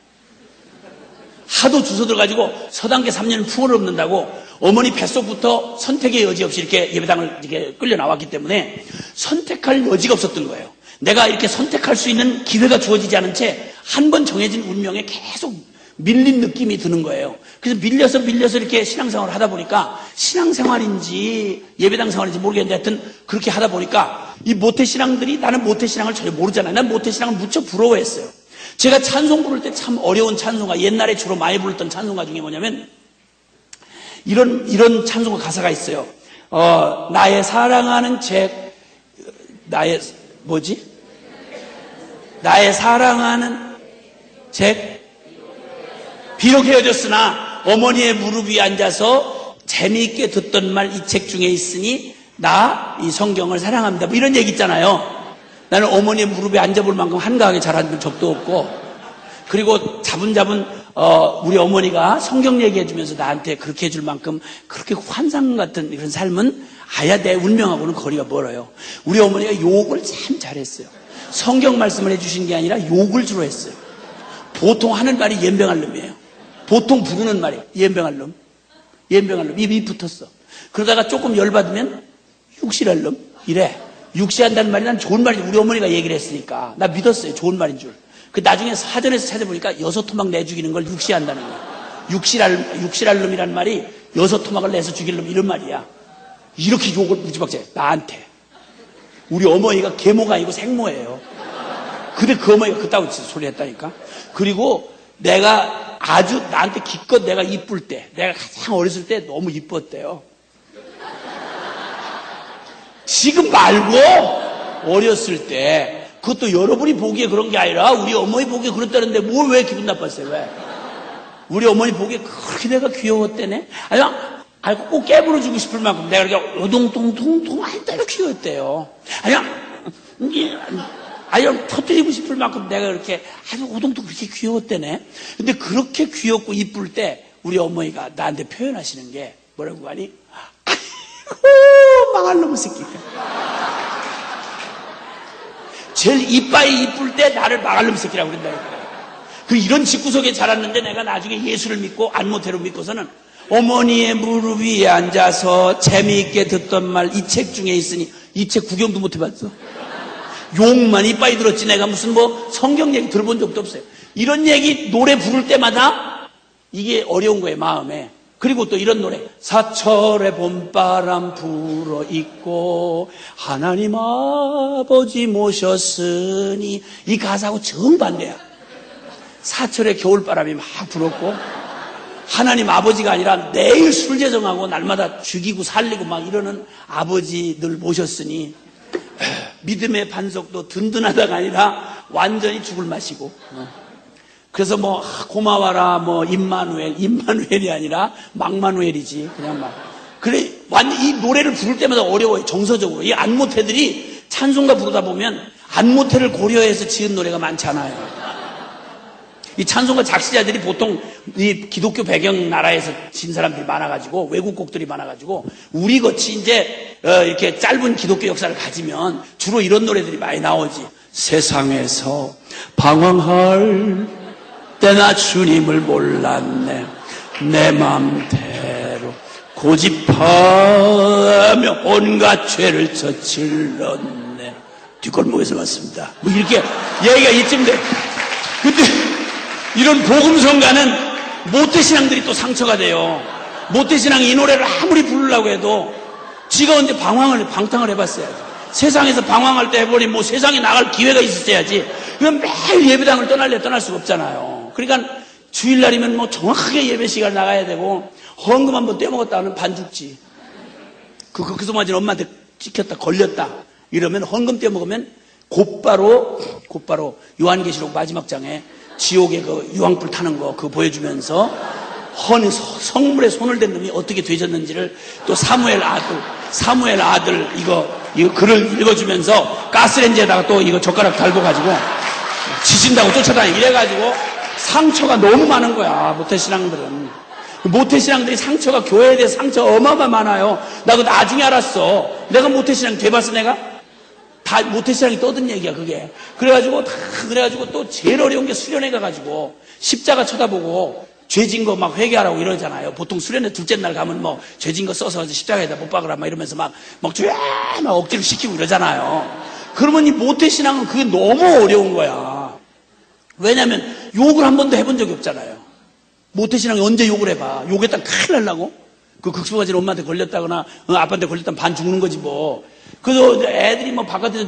하도 주워들어가지고 서당계 3년 풍어를 엎는다고 어머니 뱃속부터 선택의 여지 없이 이렇게 예배당을 이렇게 끌려 나왔기 때문에 선택할 여지가 없었던 거예요. 내가 이렇게 선택할 수 있는 기회가 주어지지 않은 채 한 번 정해진 운명에 계속 밀린 느낌이 드는 거예요. 그래서 밀려서 이렇게 신앙생활을 하다 보니까 신앙생활인지 예배당 생활인지 모르겠는데 하여튼 그렇게 하다 보니까 이 모태신앙들이, 나는 모태신앙을 전혀 모르잖아요. 난 모태신앙을 무척 부러워했어요. 제가 찬송 부를 때 참 어려운 찬송가, 옛날에 주로 많이 불렀던 찬송가 중에 뭐냐면 이런 찬송가 가사가 있어요. 나의 사랑하는 나의 사랑하는 비록 헤어졌으나 어머니의 무릎 위에 앉아서 재미있게 듣던 말 이 책 중에 있으니 나 이 성경을 사랑합니다. 뭐 이런 얘기 있잖아요. 나는 어머니의 무릎에 앉아볼 만큼 한가하게 자란 적도 없고, 그리고 자분자분 우리 어머니가 성경 얘기해주면서 나한테 그렇게 해줄 만큼 그렇게 환상 같은 이런 삶은 아야 내 운명하고는 거리가 멀어요. 우리 어머니가 욕을 참 잘했어요. 성경 말씀을 해주신 게 아니라 욕을 주로 했어요. 보통 하는 말이 연병할 놈이에요. 보통 부르는 말이 연병할 놈, 입이 붙었어. 그러다가 조금 열받으면 육실할 놈 이래. 육시한다는 말이 난 좋은 말이지. 우리 어머니가 얘기를 했으니까 나 믿었어요. 좋은 말인 줄. 그 나중에 사전에서 찾아보니까 6토막 내 죽이는 걸 육시한다는 거야. 육실할 놈이란 말이 6토막을 내서 죽일 놈 이런 말이야. 이렇게 욕을 무지막지해 나한테. 우리 어머니가 계모가 아니고 생모예요. 근데 그 어머니가 그따구 소리 했다니까. 그리고 내가 아주 나한테 기껏 내가 이쁠 때, 내가 가장 어렸을 때 너무 이뻤대요. 지금 말고 어렸을 때, 그것도 여러분이 보기에 그런 게 아니라 우리 어머니 보기에 그랬다는데 뭘 왜 기분 나빴어요? 왜? 우리 어머니 보기에 그렇게 내가 귀여웠대네? 아니 꼭 깨물어주고 싶을 만큼 내가 이렇게 오동통통통 할 때로 귀여웠대요. 아니 터뜨리고 싶을 만큼 내가 이렇게 아주 오동통 그렇게 귀여웠대네. 근데 그렇게 귀엽고 이쁠 때 우리 어머니가 나한테 표현하시는 게 뭐라고 하니? 망할 놈의 새끼가. 제일 이빠이 이쁠 때 나를 망할 놈의 새끼라고 그런다니까. 이런 집구석에 자랐는데 내가 나중에 예수를 믿고 안모태로 믿고서는 어머니의 무릎 위에 앉아서 재미있게 듣던 말 이 책 중에 있으니 이 책 구경도 못 해봤어. 욕만 이빠이 들었지 내가 무슨 성경 얘기 들어본 적도 없어요. 이런 얘기 노래 부를 때마다 이게 어려운 거예요, 마음에. 그리고 또 이런 노래, 사철의 봄바람 불어 있고 하나님 아버지 모셨으니, 이 가사하고 정반대야. 사철의 겨울바람이 막 불었고 하나님 아버지가 아니라 매일 술 제정하고 날마다 죽이고 살리고 막 이러는 아버지들 모셨으니 믿음의 반석도 든든하다가 아니라 완전히 죽을 맛이고. 그래서 고마워라 임마누엘이 아니라 막마누엘이지. 그냥 막. 그래, 완전 이 노래를 부를 때마다 어려워요, 정서적으로. 이 안모태들이 찬송가 부르다 보면 안모태를 고려해서 지은 노래가 많잖아요. 이 찬송가 작시자들이 보통 이 기독교 배경 나라에서 진 사람들이 많아가지고 외국 곡들이 많아가지고 우리 같이 이제 이렇게 짧은 기독교 역사를 가지면 주로 이런 노래들이 많이 나오지. 세상에서 방황할 때나 주님을 몰랐네. 내 맘대로 고집하며 온갖 죄를 저질렀네. 뒷골목에서 왔습니다. 뭐 이렇게 얘기가 이쯤돼. 근데 이런 복음성가는 모태신앙들이 또 상처가 돼요. 모태신앙이 이 노래를 아무리 부르려고 해도 지가 언제 방탕을 해봤어야지. 세상에서 방황할 때 해버리면 뭐 세상에 나갈 기회가 있었어야지. 그럼 매일 예배당을 떠날 수가 없잖아요. 그러니까 주일날이면 뭐 정확하게 예배 시간 나가야 되고 헌금 한번 떼먹었다 하면 반 죽지. 그 소마진 엄마한테 찍혔다 걸렸다 이러면 헌금 떼먹으면 곧바로 요한계시록 마지막 장에 지옥의 그 유황불 타는 거 그거 보여주면서 성물에 손을 댄 놈이 어떻게 되졌는지를 또 사무엘 아들 이거 글을 읽어주면서 가스레인지에다가 또 이거 젓가락 달고 가지고 지진다고 쫓아다니고 이래가지고 상처가 너무 많은 거야. 모태신앙들이 상처가 교회에 대해서 상처 어마어마 많아요. 나도 나중에 알았어. 내가 모태신앙 돼봤어 내가? 다 모태신앙이 떠든 얘기야 그게. 그래가지고 또 제일 어려운 게 수련회 가가지고 십자가 쳐다보고 죄진 거 막 회개하라고 이러잖아요. 보통 수련회 둘째 날 가면 뭐 죄진 거 써서 십자가에다 못 박으라 막 이러면서 막 억지로 시키고 이러잖아요. 그러면 이 모태신앙은 그게 너무 어려운 거야. 왜냐면 욕을 한 번도 해본 적이 없잖아요. 모태신앙이 언제 욕을 해봐. 욕했다 큰일 날라고? 그 극수가진 엄마한테 걸렸다거나 아빠한테 걸렸다면 반 죽는 거지 뭐. 그래서 애들이 뭐 바깥에서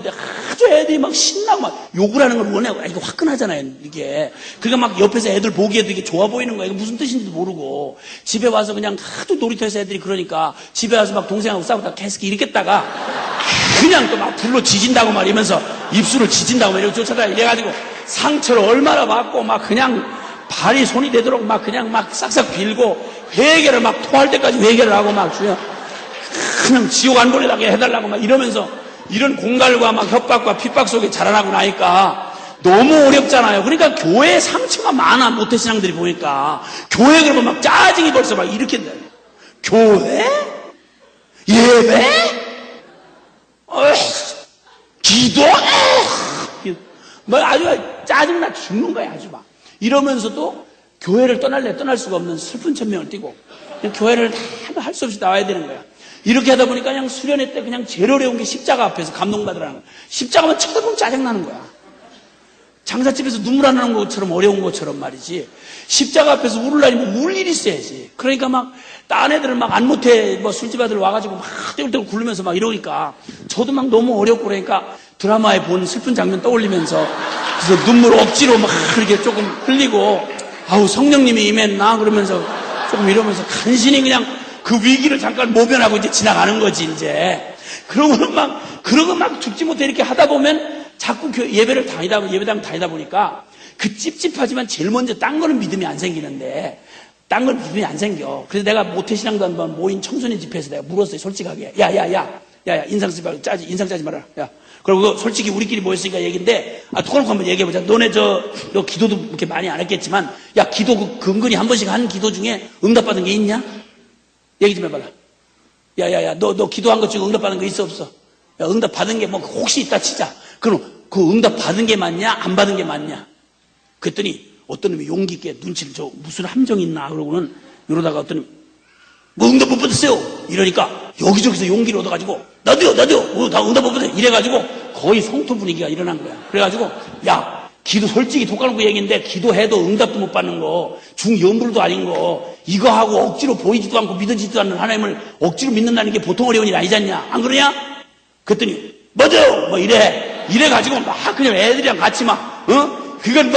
아주 애들이 막 신나고 막 욕을 하는 걸 원하고 이거 화끈하잖아요 이게. 그러니까 막 옆에서 애들 보기에도 이게 좋아 보이는 거야. 이거 무슨 뜻인지도 모르고 집에 와서 그냥 하도 놀이터에서 애들이 그러니까 집에 와서 막 동생하고 싸우다가 계속 이렇겠다가 그냥 또 막 불로 지진다고 막 이러면서 입술을 지진다고 막 이렇게 쫓아다 이래가지고 상처를 얼마나 받고 막 그냥 발이 손이 되도록 막 그냥 막 싹싹 빌고 회개를 막 토할 때까지 회개를 하고 막 주여 그냥 지옥 안 보내게 해달라고 막 이러면서 이런 공갈과 막 협박과 핍박 속에 자라나고 나니까 너무 어렵잖아요. 그러니까 교회에 상처가 많아. 모태신앙들이 보니까 교회 그러면 막 짜증이 벌써 막 이렇게 돼요. 교회? 예배? 기도? 뭐 아주 짜증나 죽는 거야 아주 막. 이러면서도 교회를 떠날 수가 없는 슬픈 천명을 띠고 그냥 교회를 할 수 없이 나와야 되는 거야. 이렇게 하다 보니까 그냥 수련회 때 그냥 제일 어려운 게 십자가 앞에서 감동받으라는 거야. 십자가만 쳐다보면 짜증나는 거야. 장사집에서 눈물 안 나는 것처럼 어려운 것처럼 말이지. 십자가 앞에서 울으려면 울 일이 있어야지. 그러니까 막 딴 애들은 막 안못해 뭐 술집 아들 와가지고 막 떼굴떼굴 굴르면서 막 이러니까 저도 막 너무 어렵고 그러니까 드라마에 본 슬픈 장면 떠올리면서 그래서 눈물 억지로 막 이렇게 조금 흘리고 아우 성령님이 임했나 그러면서 조금 이러면서 간신히 그냥 그 위기를 잠깐 모면하고 이제 지나가는 거지 이제. 그러고 막 죽지 못해 이렇게 하다 보면 자꾸 예배당 다니다 보니까 그 찝찝하지만 제일 먼저 딴 거는 믿음이 안 생기는데 딴 건 믿음이 안 생겨. 그래서 내가 모태신앙도 한번 모인 청소년 집회에서 내가 물었어요 솔직하게. 야야야 인상 짜지 마라. 야. 그리고 솔직히 우리끼리 모였으니까 얘기인데 토크놓고 한번 얘기해보자. 너네 너 기도도 그렇게 많이 안 했겠지만 야 기도 근근히 한 번씩 한 기도 중에 응답받은 게 있냐? 얘기 좀 해봐라. 야야야 너 기도한 것 중에 응답받은 거 있어 없어? 야 응답받은 게 뭐 혹시 있다 치자. 그럼 그 응답받은 게 맞냐 안 받은 게 맞냐? 그랬더니 어떤 놈이 용기 있게 눈치를 줘 무슨 함정이 있나 그러고는 이러다가 어떤 놈이 뭐 응답 못 받았어요 이러니까 여기저기서 용기를 얻어가지고 나도요 나 응답 못 받았어요 이래가지고 거의 성토 분위기가 일어난 거야. 그래가지고 야 기도 솔직히 독가놓고 얘기인데 기도해도 응답도 못 받는 거 중연불도 아닌 거 이거 하고 억지로 보이지도 않고 믿어지지도 않는 하나님을 억지로 믿는다는 게 보통 어려운 일 아니지 않냐 안 그러냐? 그랬더니 맞아요 뭐 이래가지고 막 그냥 애들이랑 같이 막 그건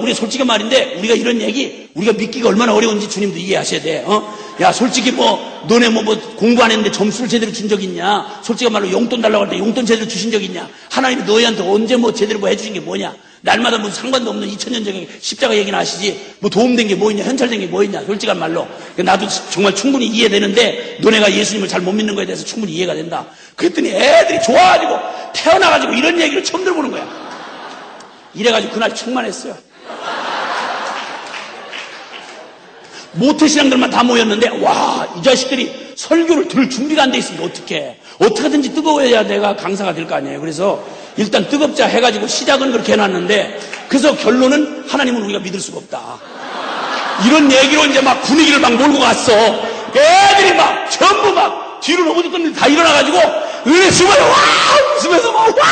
우리 솔직한 말인데 우리가 이런 얘기 우리가 믿기가 얼마나 어려운지 주님도 이해하셔야 돼. 야 솔직히 너네 뭐 공부 안 했는데 점수를 제대로 준 적 있냐? 솔직한 말로 용돈 달라고 할 때 용돈 제대로 주신 적 있냐? 하나님이 너희한테 언제 제대로 해주신 게 뭐냐? 날마다 무슨 상관도 없는 2000년 전에 십자가 얘기나 하시지 도움된 게 뭐 있냐? 현찰된 게 뭐 있냐? 솔직한 말로 나도 정말 충분히 이해되는데 너네가 예수님을 잘 못 믿는 거에 대해서 충분히 이해가 된다. 그랬더니 애들이 좋아가지고 태어나가지고 이런 얘기를 처음 들어보는 거야. 이래가지고 그날 충만했어요. 모태신앙들만 다 모였는데 와, 이 자식들이 설교를 들을 준비가 안 돼 있으니까 어떻게든지 뜨거워야 내가 강사가 될 거 아니에요. 그래서 일단 뜨겁자 해가지고 시작은 그렇게 해놨는데, 그래서 결론은 하나님은 우리가 믿을 수가 없다, 이런 얘기로 이제 막 분위기를 막 몰고 갔어. 애들이 막 전부 막 뒤로 넘어졌던 다 일어나가지고 은혜 주마요 와 웃으면서 막 와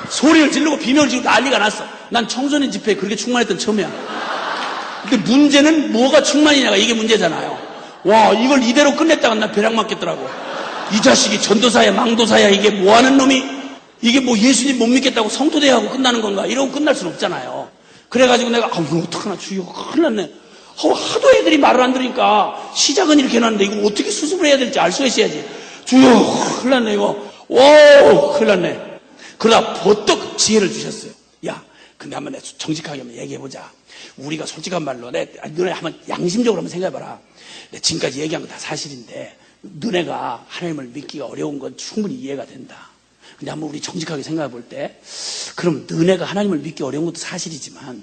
소리를 지르고 비명을 지르고 난리가 났어. 난 청소년 집회에 그렇게 충만했던 처음이야. 근데 문제는 뭐가 충만이냐가 이게 문제잖아요. 와, 이걸 이대로 끝냈다가 나 벼락 맞겠더라고. 이 자식이 전도사야 망도사야, 이게 뭐하는 놈이, 이게 뭐 예수님 못 믿겠다고 성토대하고 끝나는 건가, 이러고 끝날 수는 없잖아요. 그래가지고 내가 이거 어떡하나 주여, 큰일 났네. 하도 애들이 말을 안 들으니까 시작은 이렇게 해놨는데 이거 어떻게 수습을 해야 될지 알 수가 있어야지. 주여, 큰일 났네 이거. 오, 큰일 났네. 그러다 버떡 지혜를 주셨어요. 야, 근데 한번 내가 정직하게 한번 얘기해보자. 우리가 솔직한 말로 너네 한번 양심적으로 한번 생각해봐라. 내가 지금까지 얘기한 거 다 사실인데 너네가 하나님을 믿기가 어려운 건 충분히 이해가 된다. 근데 한번 우리 정직하게 생각해 볼 때, 그럼 너네가 하나님을 믿기 어려운 것도 사실이지만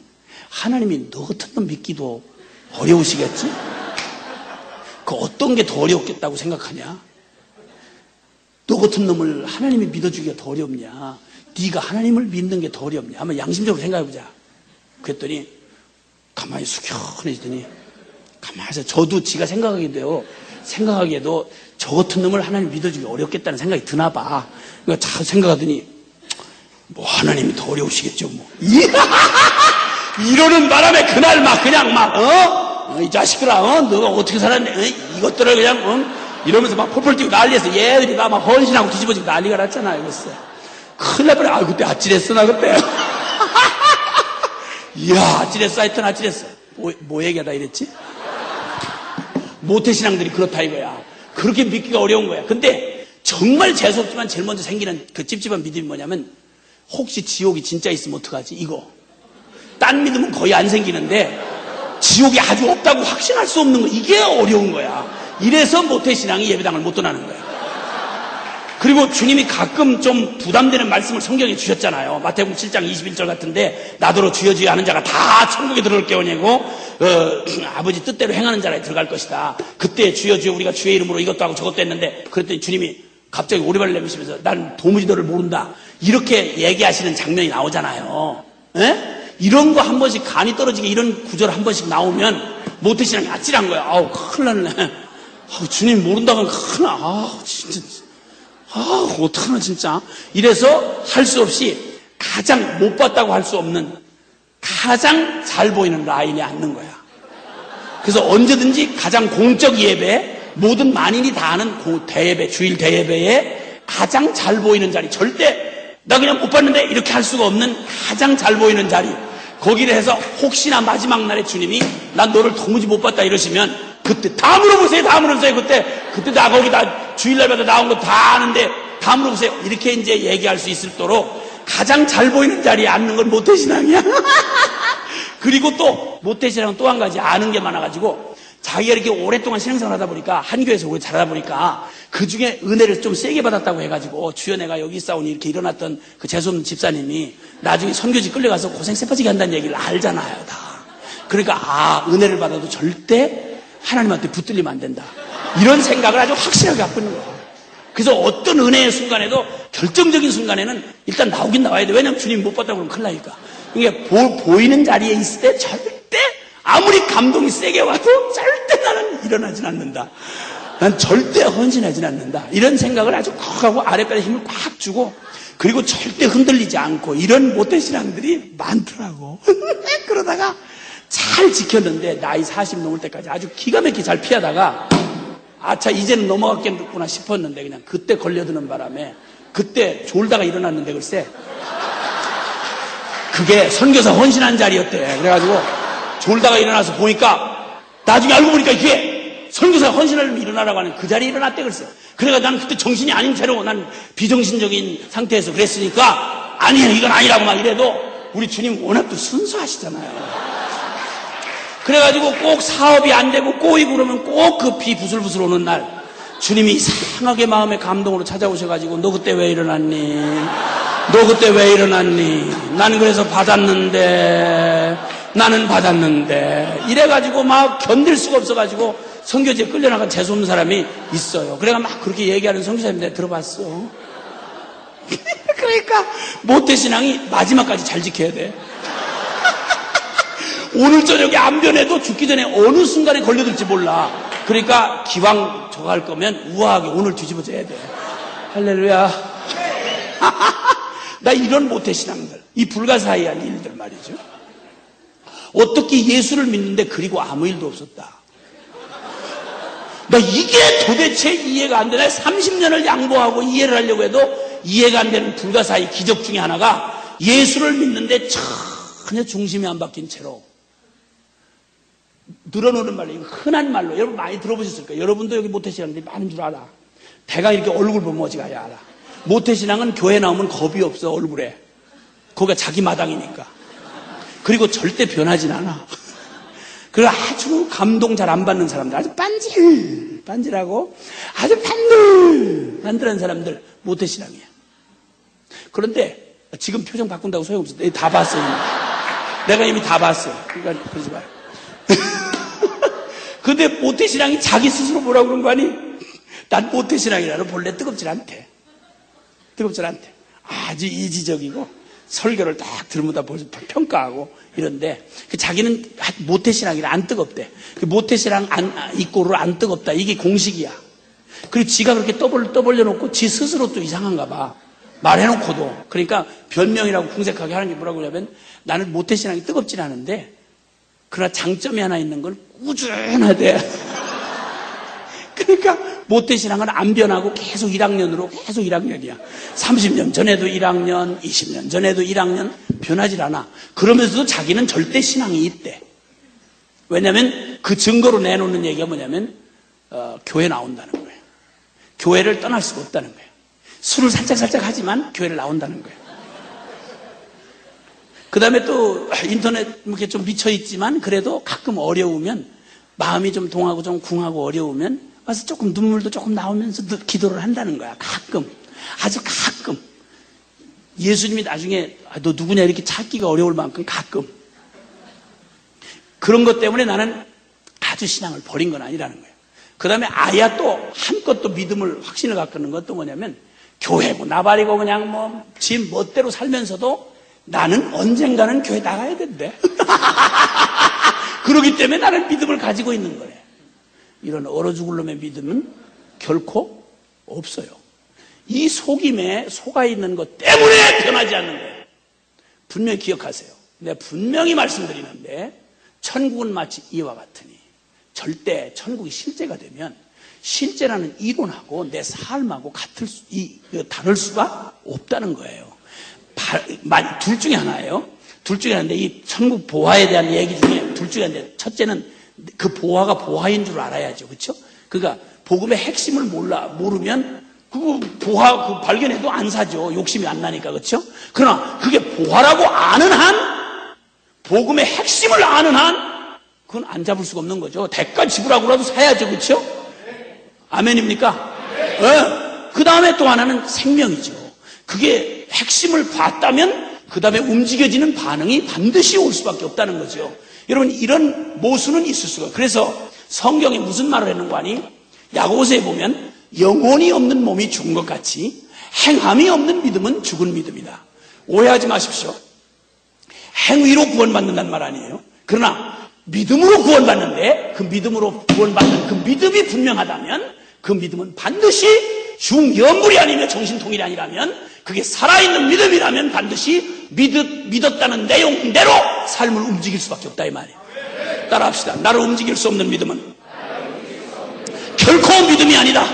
하나님이 너 같은 놈 믿기도 어려우시겠지? 그 어떤 게 더 어렵겠다고 생각하냐? 너 같은 놈을 하나님이 믿어주기가 더 어렵냐? 네가 하나님을 믿는 게 더 어렵냐? 한번 양심적으로 생각해보자. 그랬더니 가만히 숙연해지더니 가만히 해서 저도 지가 생각하기에도 저 같은 놈을 하나님 믿어주기 어렵겠다는 생각이 드나 봐. 그러니까 잘 생각하더니 뭐 하나님이 더 어려우시겠죠 뭐. 이러는 바람에 그날 막 그냥 막 이 자식들아 너가 어떻게 살았네 이것들을 그냥 이러면서 막 폴폴 뛰고 난리해서 얘들이 다 막 헌신하고 뒤집어지고 난리가 났잖아요. 글쎄 큰일 날 뻔해. 그때 아찔했어 나 그때. 이야 아찔했어. 하여튼 아찔했어. 뭐 얘기하다 이랬지? 모태신앙들이 그렇다 이거야. 그렇게 믿기가 어려운 거야. 근데 정말 재수없지만 제일 먼저 생기는 그 찝찝한 믿음이 뭐냐면, 혹시 지옥이 진짜 있으면 어떡하지 이거. 딴 믿음은 거의 안 생기는데 지옥이 아주 없다고 확신할 수 없는 거, 이게 어려운 거야. 이래서 모태신앙이 예배당을 못 떠나는 거야. 그리고 주님이 가끔 좀 부담되는 말씀을 성경에 주셨잖아요. 마태복음 7장 21절 같은데 나더러 주여 주여 하는 자가 다 천국에 들어올 게오냐고, 아버지 뜻대로 행하는 자라에 들어갈 것이다. 그때 주여 주여 우리가 주의 이름으로 이것도 하고 저것도 했는데, 그랬더니 주님이 갑자기 오리발을 내미시면서 난 도무지 너를 모른다 이렇게 얘기하시는 장면이 나오잖아요. 에? 이런 거 한 번씩 간이 떨어지게 이런 구절 한 번씩 나오면 모태신앙이 아찔한 거야. 아우 큰일 났네. 주님 모른다고 하면 큰일 나. 진짜 어떡하나 진짜. 이래서 할 수 없이 가장 못 봤다고 할 수 없는 가장 잘 보이는 라인에 앉는 거야. 그래서 언제든지 가장 공적 예배, 모든 만인이 다 아는 대예배, 주일 대예배에 가장 잘 보이는 자리, 절대 나 그냥 못 봤는데 이렇게 할 수가 없는 가장 잘 보이는 자리, 거기를 해서 혹시나 마지막 날에 주님이 난 너를 도무지 못 봤다 이러시면 그때 다 물어보세요. 그때 나 거기다 주일날마다 나온 거 다 아는데 다 물어보세요. 이렇게 이제 얘기할 수 있도록 가장 잘 보이는 자리에 앉는 건 모태신앙이야. 그리고 또 모태신앙은 또 한 가지 아는 게 많아가지고, 자기가 이렇게 오랫동안 신앙생활 하다 보니까 한교에서 오래 자라다 보니까 그 중에 은혜를 좀 세게 받았다고 해가지고, 주여 내가 여기 있사오니 이렇게 일어났던 그 재수없는 집사님이 나중에 선교지 끌려가서 고생 새빠지게 한다는 얘기를 알잖아요 다. 그러니까 은혜를 받아도 절대 하나님한테 붙들리면 안 된다, 이런 생각을 아주 확실하게 갖고 있는 거야. 그래서 어떤 은혜의 순간에도, 결정적인 순간에는 일단 나오긴 나와야 돼. 왜냐면 주님 못 봤다고 그러면 큰일 나니까. 이게 보이는 자리에 있을 때 절대 아무리 감동이 세게 와도 절대 나는 일어나진 않는다. 난 절대 헌신하진 않는다. 이런 생각을 아주 꽉 하고 아랫배에 힘을 꽉 주고, 그리고 절대 흔들리지 않고, 이런 못된 신앙들이 많더라고. 그러다가 잘 지켰는데 나이 40 넘을 때까지 아주 기가 막히게 잘 피하다가 아차 이제는 넘어갔겠구나 싶었는데, 그냥 그때 걸려드는 바람에 그때 졸다가 일어났는데 글쎄 그게 선교사 헌신한 자리였대. 그래가지고 졸다가 일어나서 보니까, 나중에 알고 보니까 이게 선교사 헌신하려면 일어나라고 하는 그 자리에 일어났대 글쎄. 그래가 나는 그때 정신이 아닌 채로 난 비정신적인 상태에서 그랬으니까 아니에요 이건 아니라고 막 이래도, 우리 주님 워낙 또 순수하시잖아요. 그래가지고 꼭 사업이 안 되고 꼬이고 그러면 꼭 그 비 부슬부슬 오는 날 주님이 이상하게 마음의 감동으로 찾아오셔가지고, 너 그때 왜 일어났니? 너 그때 왜 일어났니? 나는 그래서 받았는데 나는 받았는데. 이래가지고 막 견딜 수가 없어가지고 선교지에 끌려나간 재수없는 사람이 있어요. 그래가 막 그렇게 얘기하는 선교사님들 내가 들어봤어. 그러니까 모태신앙이 마지막까지 잘 지켜야 돼. 오늘 저녁에 안 변해도 죽기 전에 어느 순간에 걸려들지 몰라. 그러니까 기왕 저거 할 거면 우아하게 오늘 뒤집어져야 돼. 할렐루야. 나 이런 모태신앙들, 이 불가사의한 일들 말이죠. 어떻게 예수를 믿는데 그리고 아무 일도 없었다. 나 이게 도대체 이해가 안 되네. 30년을 양보하고 이해를 하려고 해도 이해가 안 되는 불가사의 기적 중에 하나가 예수를 믿는데 전혀 중심이 안 바뀐 채로 늘어놓는 말로, 이거 흔한 말로 여러분 많이 들어보셨을 거예요. 여러분도 여기 모태신앙들이 많은 줄 알아. 대강 이렇게 얼굴 보면 어지가 알아. 모태신앙은 교회 나오면 겁이 없어. 얼굴에 거기가 자기 마당이니까. 그리고 절대 변하진 않아. 그리고 아주 감동 잘 안 받는 사람들, 아주 반질하고 아주 반들한 사람들 모태신앙이야. 그런데 지금 표정 바꾼다고 소용없어. 내가 다 봤어. 내가 이미 다 봤어. 그러니까 그러지 마요. 근데 모태신앙이 자기 스스로 뭐라고 그런 거 아니? 난 모태신앙이라는 본래 뜨겁질 않대. 아주 이지적이고 설교를 딱 들으면 벌써 평가하고 이런데 자기는 모태신앙이라 안 뜨겁대. 모태신앙 이꼬를 안 뜨겁다. 이게 공식이야. 그리고 지가 그렇게 떠벌려 놓고 지 스스로 또 이상한가 봐. 말해놓고도. 그러니까 변명이라고 궁색하게 하는 게 뭐라고 하냐면 나는 모태신앙이 뜨겁진 않은데 그러나 장점이 하나 있는 건 꾸준하대. 그러니까 모태신앙은 안 변하고 계속 1학년으로 계속 1학년이야. 30년 전에도 1학년, 20년 전에도 1학년 변하질 않아. 그러면서도 자기는 절대 신앙이 있대. 왜냐하면 그 증거로 내놓는 얘기가 뭐냐면 교회 나온다는 거예요. 교회를 떠날 수가 없다는 거예요. 술을 살짝 하지만 교회를 나온다는 거예요. 그 다음에 또 인터넷 이렇게 좀 미쳐있지만 그래도 가끔 어려우면 마음이 좀 동하고 좀 궁하고 어려우면 와서 조금 눈물도 조금 나오면서 기도를 한다는 거야. 가끔. 아주 가끔. 예수님이 나중에 너 누구냐 이렇게 찾기가 어려울 만큼 가끔. 그런 것 때문에 나는 아주 신앙을 버린 건 아니라는 거예요. 그 다음에 아야 또 한껏 또 믿음을 확신을 갖는 것도 뭐냐면 교회고 나발이고 그냥 뭐 지 멋대로 살면서도 나는 언젠가는 교회 나가야 된대. 그러기 때문에 나는 믿음을 가지고 있는 거예요. 이런 얼어 죽을 놈의 믿음은 결코 없어요. 이 속임에 속아 있는 것 때문에 변하지 않는 거예요. 분명히 기억하세요. 내가 분명히 말씀드리는데 천국은 마치 이와 같으니 절대 천국이 실제가 되면 실제라는 이론하고 내 삶하고 다를 수가 없다는 거예요. 둘 중에 하나예요. 둘 중에 하나인데 이 천국 보화에 대한 얘기 중에 둘 중에 하나인데 첫째는 그 보화가 보화인 줄 알아야죠. 그렇죠? 그러니까 복음의 핵심을 모르면 그 보화 그 발견해도 안 사죠. 욕심이 안 나니까. 그렇죠? 그러나 그게 보화라고 아는 한 복음의 핵심을 아는 한 그건 안 잡을 수가 없는 거죠. 대가 지불하고라도 사야죠. 그렇죠? 아멘입니까? 네. 그 다음에 또 하나는 생명이죠. 그게 핵심을 봤다면 그 다음에 움직여지는 반응이 반드시 올 수밖에 없다는 거죠. 여러분 이런 모순은 있을 수가. 그래서 성경에 무슨 말을 했는 거 아니? 야고보서에 보면 영혼이 없는 몸이 죽은 것 같이 행함이 없는 믿음은 죽은 믿음이다. 오해하지 마십시오. 행위로 구원받는다는 말 아니에요. 그러나 믿음으로 구원받는데 그 믿음으로 구원받는 그 믿음이 분명하다면 그 믿음은 반드시 중연불이 아니며 정신통일이 아니라면 그게 살아있는 믿음이라면 반드시 믿었다는 내용대로 삶을 움직일 수밖에 없다 이 말이에요. 따라합시다. 나를 움직일 수 없는 믿음은 결코 믿음이 아니다.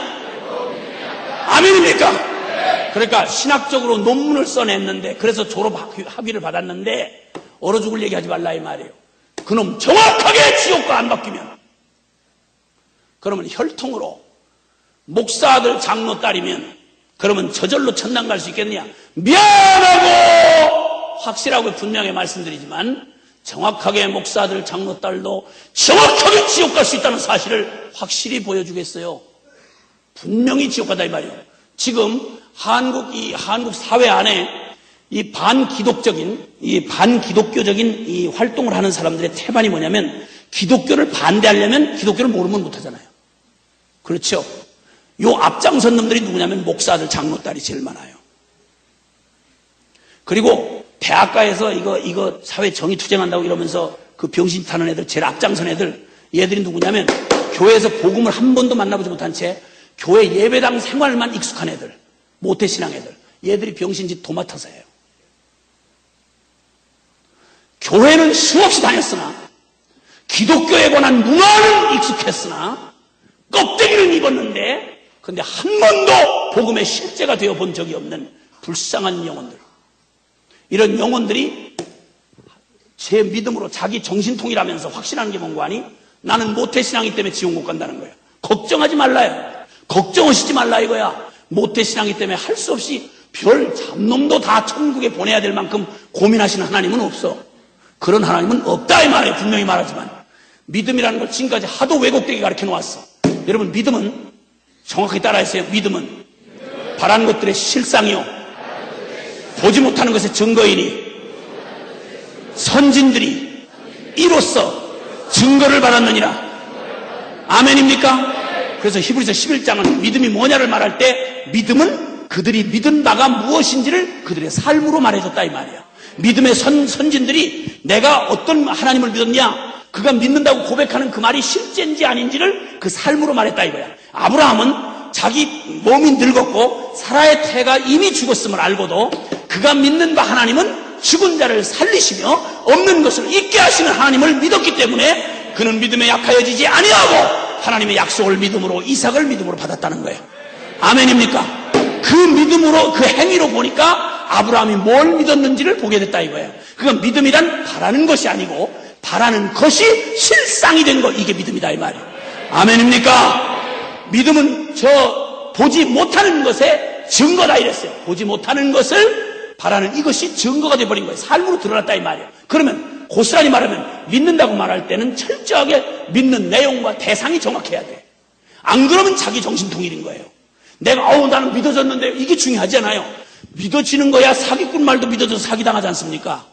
아멘입니까? 그러니까 신학적으로 논문을 써냈는데 그래서 졸업 학위를 받았는데 얼어 죽을 얘기하지 말라 이 말이에요. 그놈 정확하게 지옥과 안 바뀌면 그러면 혈통으로 목사들 장로 딸이면 그러면 저절로 천당 갈 수 있겠느냐? 미안하고 확실하고 분명히 말씀드리지만 정확하게 목사들 장로 딸도 정확하게 지옥 갈 수 있다는 사실을 확실히 보여주겠어요. 분명히 지옥 가다 이 말이에요. 지금 한국 사회 안에 이 반기독교적인 이 활동을 하는 사람들의 태반이 뭐냐면 기독교를 반대하려면 기독교를 모르면 못하잖아요. 그렇죠? 요 앞장선 놈들이 누구냐면 목사들, 장로딸이 제일 많아요. 그리고 대학가에서 이거 사회 정의 투쟁한다고 이러면서 그 병신 타는 애들, 제일 앞장선 애들, 얘들이 누구냐면 교회에서 복음을 한 번도 만나보지 못한 채 교회 예배당 생활만 익숙한 애들, 모태신앙 애들, 얘들이 병신짓 도맡아서 해요. 교회는 수없이 다녔으나 기독교에 관한 문화는 익숙했으나 껍데기는 입었는데 근데 한 번도 복음의 실제가 되어 본 적이 없는 불쌍한 영혼들. 이런 영혼들이 제 믿음으로 자기 정신통일하면서 확신하는 게 뭔가 하니 나는 모태신앙이기 때문에 지옥 못 간다는 거예요. 걱정하지 말라요. 걱정하시지 말라 이거야. 모태신앙이기 때문에 할 수 없이 별 잡놈도 다 천국에 보내야 될 만큼 고민하시는 하나님은 없어. 그런 하나님은 없다 이 말이에요. 분명히 말하지만 믿음이라는 걸 지금까지 하도 왜곡되게 가르쳐 놓았어. 여러분 믿음은 정확하게 따라하세요. 믿음은 바라는 것들의 실상이요 보지 못하는 것의 증거이니 선진들이 이로써 증거를 받았느니라. 아멘입니까? 그래서 히브리서 11장은 믿음이 뭐냐를 말할 때 믿음은 그들이 믿은 바가 무엇인지를 그들의 삶으로 말해줬다 이 말이야. 믿음의 선진들이 내가 어떤 하나님을 믿었냐, 그가 믿는다고 고백하는 그 말이 실제인지 아닌지를 그 삶으로 말했다 이거야. 아브라함은 자기 몸이 늙었고 사라의 태가 이미 죽었음을 알고도 그가 믿는 바 하나님은 죽은 자를 살리시며 없는 것을 있게 하시는 하나님을 믿었기 때문에 그는 믿음에 약하여지지 아니하고 하나님의 약속을 믿음으로, 이삭을 믿음으로 받았다는 거예요. 아멘입니까? 그 믿음으로, 그 행위로 보니까 아브라함이 뭘 믿었는지를 보게 됐다 이거예요. 그건 믿음이란 바라는 것이 아니고 바라는 것이 실상이 된 거, 이게 믿음이다 이 말이에요. 아멘입니까? 믿음은 저 보지 못하는 것의 증거다 이랬어요. 보지 못하는 것을 바라는 이것이 증거가 돼버린 거예요. 삶으로 드러났다 이 말이에요. 그러면 고스란히 말하면 믿는다고 말할 때는 철저하게 믿는 내용과 대상이 정확해야 돼. 안 그러면 자기 정신통일인 거예요. 내가 나는 믿어졌는데 이게 중요하지 않아요. 믿어지는 거야. 사기꾼 말도 믿어져서 사기당하지 않습니까?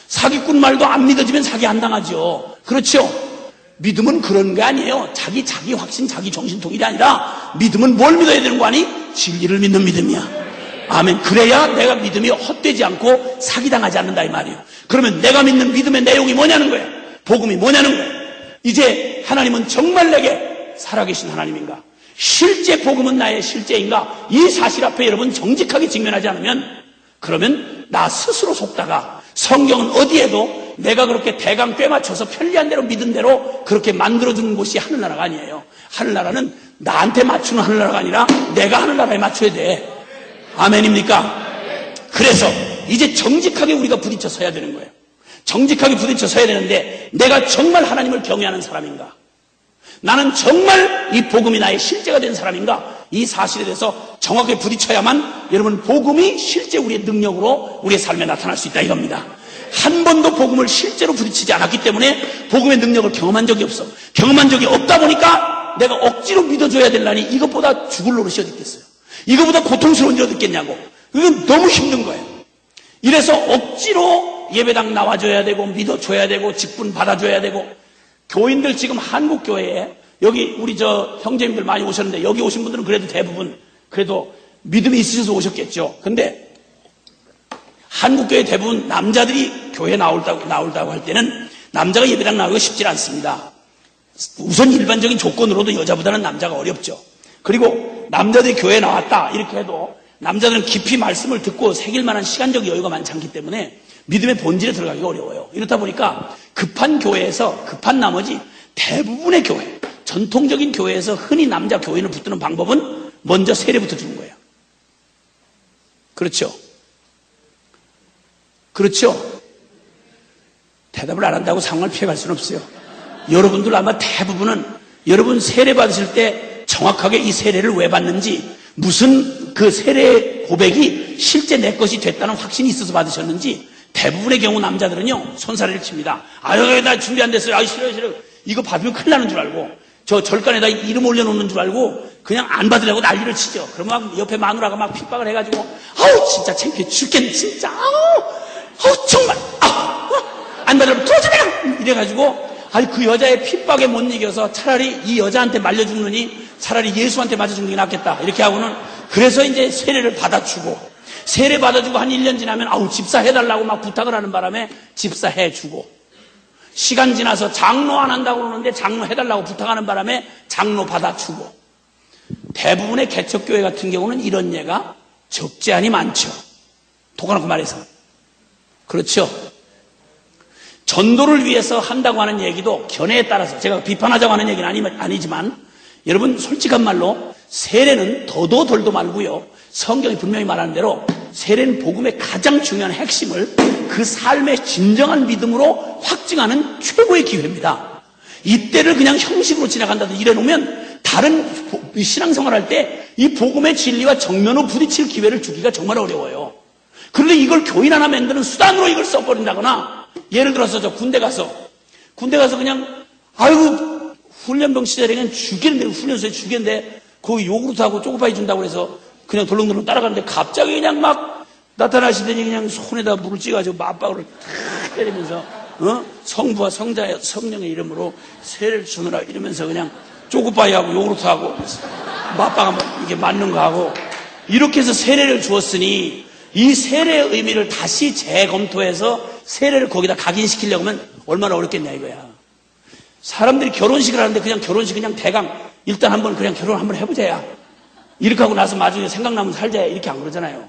사기꾼 말도 안 믿어지면 사기 안 당하죠. 그렇죠? 믿음은 그런 게 아니에요. 자기 확신, 자기 정신통일이 아니라 믿음은 뭘 믿어야 되는 거 아니? 진리를 믿는 믿음이야. 아멘. 그래야 내가 믿음이 헛되지 않고 사기당하지 않는다 이 말이에요. 그러면 내가 믿는 믿음의 내용이 뭐냐는 거예요. 복음이 뭐냐는 거예요. 이제 하나님은 정말 내게 살아계신 하나님인가? 실제 복음은 나의 실제인가? 이 사실 앞에 여러분 정직하게 직면하지 않으면 그러면 나 스스로 속다가 성경은 어디에도 내가 그렇게 대강 꿰맞춰서 편리한 대로 믿은 대로 그렇게 만들어주는 곳이 하늘나라가 아니에요. 하늘나라는 나한테 맞추는 하늘나라가 아니라 내가 하늘나라에 맞춰야 돼. 아멘입니까? 그래서 이제 정직하게 우리가 부딪혀 서야 되는 거예요. 정직하게 부딪혀 서야 되는데 내가 정말 하나님을 경외하는 사람인가? 나는 정말 이 복음이 나의 실제가 된 사람인가? 이 사실에 대해서 정확하게 부딪혀야만 여러분 복음이 실제 우리의 능력으로 우리의 삶에 나타날 수 있다 이겁니다. 한 번도 복음을 실제로 부딪히지 않았기 때문에 복음의 능력을 경험한 적이 없어. 경험한 적이 없다 보니까 내가 억지로 믿어줘야 되려니 이것보다 죽을 노릇이 어디 있겠어요. 이것보다 고통스러운 일 어디 있겠냐고. 이건 너무 힘든 거예요. 이래서 억지로 예배당 나와줘야 되고 믿어줘야 되고 직분 받아줘야 되고. 교인들 지금 한국교회에 여기 우리 저 형제님들 많이 오셨는데 여기 오신 분들은 그래도 대부분 그래도 믿음이 있으셔서 오셨겠죠. 근데 한국교회 대부분 남자들이 교회 나올다고 할 때는 남자가 예배당 나오기가 쉽지 않습니다. 우선 일반적인 조건으로도 여자보다는 남자가 어렵죠. 그리고 남자들이 교회에 나왔다 이렇게 해도 남자들은 깊이 말씀을 듣고 새길 만한 시간적 여유가 많지 않기 때문에 믿음의 본질에 들어가기가 어려워요. 이렇다 보니까 급한 교회에서 급한 나머지 대부분의 교회, 전통적인 교회에서 흔히 남자 교인을 붙드는 방법은 먼저 세례부터 주는 거예요. 그렇죠? 그렇죠? 대답을 안 한다고 상황을 피해갈 수는 없어요. 여러분들 아마 대부분은 여러분 세례 받으실 때 정확하게 이 세례를 왜 받는지, 무슨 그 세례 고백이 실제 내 것이 됐다는 확신이 있어서 받으셨는지 대부분의 경우 남자들은요 손사래를 칩니다. 아유 나 준비 안 됐어요. 아유 싫어요. 이거 받으면 큰일 나는 줄 알고 저 절간에다 이름 올려놓는 줄 알고 그냥 안 받으려고 난리를 치죠. 그러면 막 옆에 마누라가 막 핍박을 해가지고 아우 진짜 창피해 죽겠네 진짜 아우 정말 안 받으려면 도와주라 이래가지고 아니 그 여자의 핍박에 못 이겨서 차라리 이 여자한테 말려 죽느니 차라리 예수한테 맞아 죽는 게 낫겠다 이렇게 하고는 그래서 이제 세례를 받아주고 세례 받아주고 한 1년 지나면 아우 집사 해달라고 막 부탁을 하는 바람에 집사 해주고 시간 지나서 장로 안 한다고 그러는데 장로 해달라고 부탁하는 바람에 장로 받아주고 대부분의 개척교회 같은 경우는 이런 예가 적지 않이 많죠. 독아놓고 말해서 그렇죠. 전도를 위해서 한다고 하는 얘기도 견해에 따라서 제가 비판하자고 하는 얘기는 아니지만 여러분 솔직한 말로 세례는 더도 덜도 말고요. 성경이 분명히 말하는 대로 세례는 복음의 가장 중요한 핵심을 그 삶의 진정한 믿음으로 확증하는 최고의 기회입니다. 이때를 그냥 형식으로 지나간다고 이래놓으면 다른 신앙생활할 때 이 복음의 진리와 정면으로 부딪힐 기회를 주기가 정말 어려워요. 그런데 이걸 교인 하나 만드는 수단으로 이걸 써버린다거나 예를 들어서 저 군대 가서 그냥 아이고 훈련병 시절에 그냥 죽겠는데 훈련소에 죽겠는데 거기 요구르트하고 초코파이 준다고 해서 그냥 덜렁덜렁 따라가는데 갑자기 그냥 막 나타나시더니 그냥 손에다 물을 찍어가지고 맞박을 탁 때리면서 성부와 성자의 성령의 이름으로 세례를 주느라 이러면서 그냥 초코파이하고 요구르트하고 맞박 한번 이렇게 맞는 거 하고 이렇게 해서 세례를 주었으니 이 세례의 의미를 다시 재검토해서 세례를 거기다 각인시키려고 하면 얼마나 어렵겠냐 이거야. 사람들이 결혼식을 하는데 그냥 결혼식 그냥 대강 일단 한번 그냥 결혼 한번 해보자야. 이렇게 하고 나서 나중에 생각나면 살자야 이렇게 안 그러잖아요.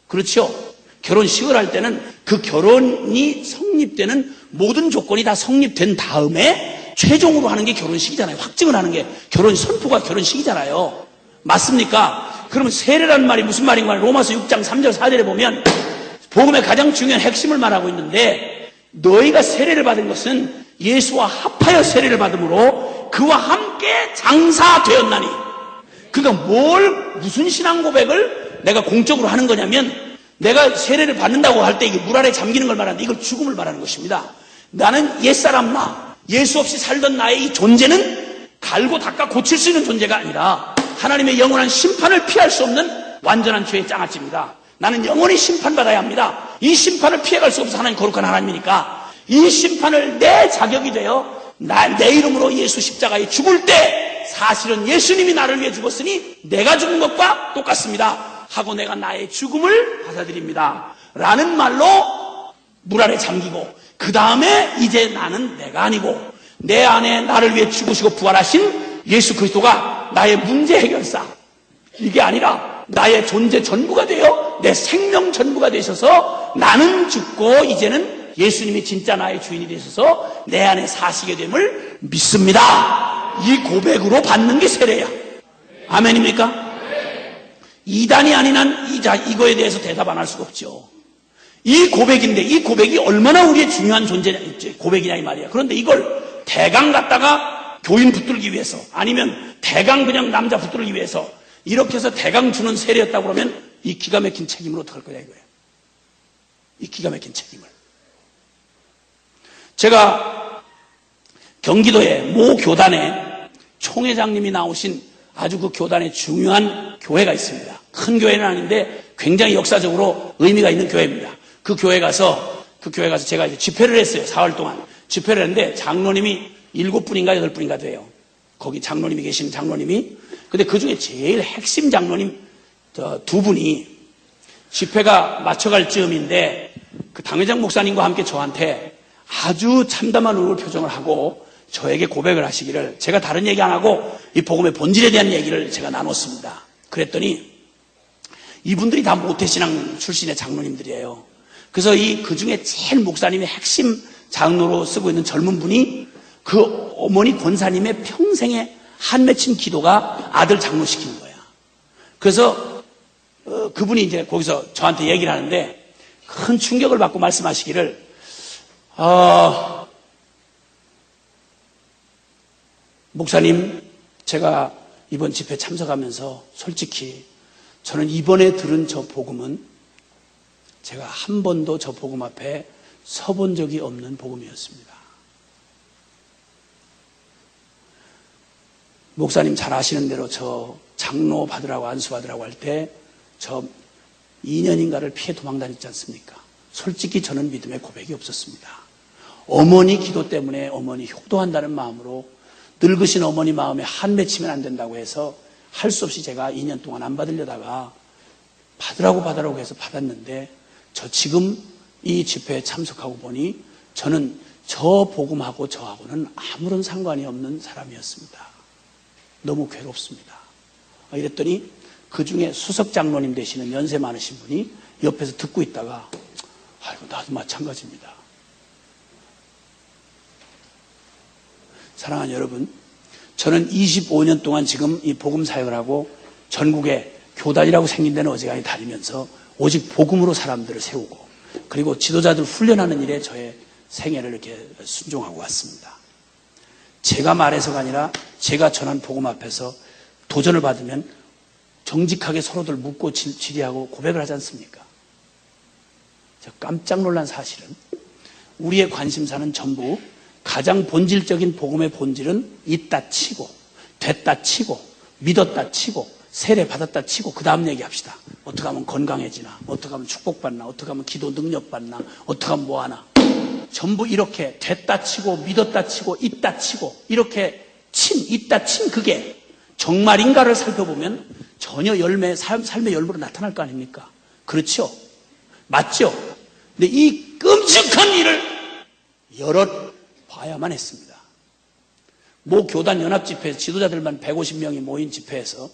그렇죠? 결혼식을 할 때는 그 결혼이 성립되는 모든 조건이 다 성립된 다음에 최종으로 하는 게 결혼식이잖아요. 확증을 하는 게 결혼 선포가 결혼식이잖아요. 맞습니까? 그러면 세례라는 말이 무슨 말인가? 로마서 6장 3절 4절에 보면 복음의 가장 중요한 핵심을 말하고 있는데 너희가 세례를 받은 것은 예수와 합하여 세례를 받음으로 그와 함께 장사되었나니. 그러니까 무슨 신앙 고백을 내가 공적으로 하는 거냐면 내가 세례를 받는다고 할 때 이게 물 아래 잠기는 걸 말하는데 이걸 죽음을 말하는 것입니다. 나는 옛사람 예수 없이 살던 나의 이 존재는 갈고 닦아 고칠 수 있는 존재가 아니라 하나님의 영원한 심판을 피할 수 없는 완전한 죄의 장아찌입니다. 나는 영원히 심판받아야 합니다. 이 심판을 피해갈 수 없어 하나님 거룩한 하나님이니까 이 심판을 내 자격이 되어 내 이름으로 예수 십자가에 죽을 때 사실은 예수님이 나를 위해 죽었으니 내가 죽은 것과 똑같습니다 하고 내가 나의 죽음을 받아들입니다 라는 말로 물 아래 잠기고 그 다음에 이제 나는 내가 아니고 내 안에 나를 위해 죽으시고 부활하신 예수 그리스도가 나의 문제 해결사 이게 아니라 나의 존재 전부가 되어 내 생명 전부가 되셔서 나는 죽고 이제는 예수님이 진짜 나의 주인이 되셔서 내 안에 사시게 됨을 믿습니다. 이 고백으로 받는 게 세례야. 아멘입니까? 이단이 아닌 한 이거에 대해서 대답 안 할 수가 없죠. 이 고백인데 이 고백이 얼마나 우리의 중요한 고백이냐 이 말이야. 그런데 이걸 대강 갖다가 교인 붙들기 위해서 아니면 대강 그냥 남자 붙들기 위해서 이렇게 해서 대강 주는 세례였다고 그러면 이 기가 막힌 책임을 어떡할 거냐 이거예요. 이 기가 막힌 책임을. 제가 경기도의 모 교단에 총회장님이 나오신 아주 그 교단의 중요한 교회가 있습니다. 큰 교회는 아닌데 굉장히 역사적으로 의미가 있는 교회입니다. 그 교회 가서 제가 이제 집회를 했어요. 4월 동안. 집회를 했는데 장로님이 7분인가 8분인가 돼요. 거기 장로님이 계신 장로님이. 근데 그 중에 제일 핵심 장로님 2분이 집회가 맞춰갈 즈음인데 그 당회장 목사님과 함께 저한테 아주 참담한 얼굴 표정을 하고 저에게 고백을 하시기를 제가 다른 얘기 안 하고 이 복음의 본질에 대한 얘기를 제가 나눴습니다. 그랬더니 이분들이 다 모태신앙 출신의 장로님들이에요. 그래서 그 중에 제일 목사님의 핵심 장로로 쓰고 있는 젊은 분이 그 어머니 권사님의 평생의 한 맺힌 기도가 아들 장로시킨 거야. 그래서 그분이 이제 거기서 저한테 얘기를 하는데 큰 충격을 받고 말씀하시기를 목사님, 제가 이번 집회 참석하면서 솔직히 저는 이번에 들은 저 복음은 제가 한 번도 저 복음 앞에 서본 적이 없는 복음이었습니다. 목사님 잘 아시는 대로 저 장로 받으라고 안수 받으라고 할 때 저 2년인가를 피해 도망 다녔지 않습니까? 솔직히 저는 믿음의 고백이 없었습니다. 어머니 기도 때문에 어머니 효도한다는 마음으로 늙으신 어머니 마음에 한 맺히면 안 된다고 해서 할 수 없이 제가 2년 동안 안 받으려다가 받으라고 해서 받았는데 저 지금 이 집회에 참석하고 보니 저는 저 복음하고 저하고는 아무런 상관이 없는 사람이었습니다. 너무 괴롭습니다. 이랬더니 그 중에 수석 장로님 되시는 연세 많으신 분이 옆에서 듣고 있다가 아이고 나도 마찬가지입니다. 사랑하는 여러분, 저는 25년 동안 지금 이 복음 사역을 하고 전국에 교단이라고 생긴 데는 어지간히 다니면서 오직 복음으로 사람들을 세우고 그리고 지도자들 훈련하는 일에 저의 생애를 이렇게 순종하고 왔습니다. 제가 말해서가 아니라 제가 전한 복음 앞에서 도전을 받으면 정직하게 서로들 묻고 질의하고 고백을 하지 않습니까? 제가 깜짝 놀란 사실은 우리의 관심사는 전부 가장 본질적인 복음의 본질은 있다 치고 됐다 치고 믿었다 치고 세례 받았다 치고 그 다음 얘기합시다. 어떻게 하면 건강해지나, 어떻게 하면 축복받나, 어떻게 하면 기도 능력받나, 어떻게 하면 뭐하나. 전부 이렇게 됐다 치고 믿었다 치고 있다 치고 이렇게 있다 친 그게 정말인가를 살펴보면 전혀 삶의 열매로 나타날 거 아닙니까? 그렇죠? 맞죠? 근데 이 끔찍한 일을 여러 봐야만 했습니다. 모 교단 연합 집회에서 지도자들만 150명이 모인 집회에서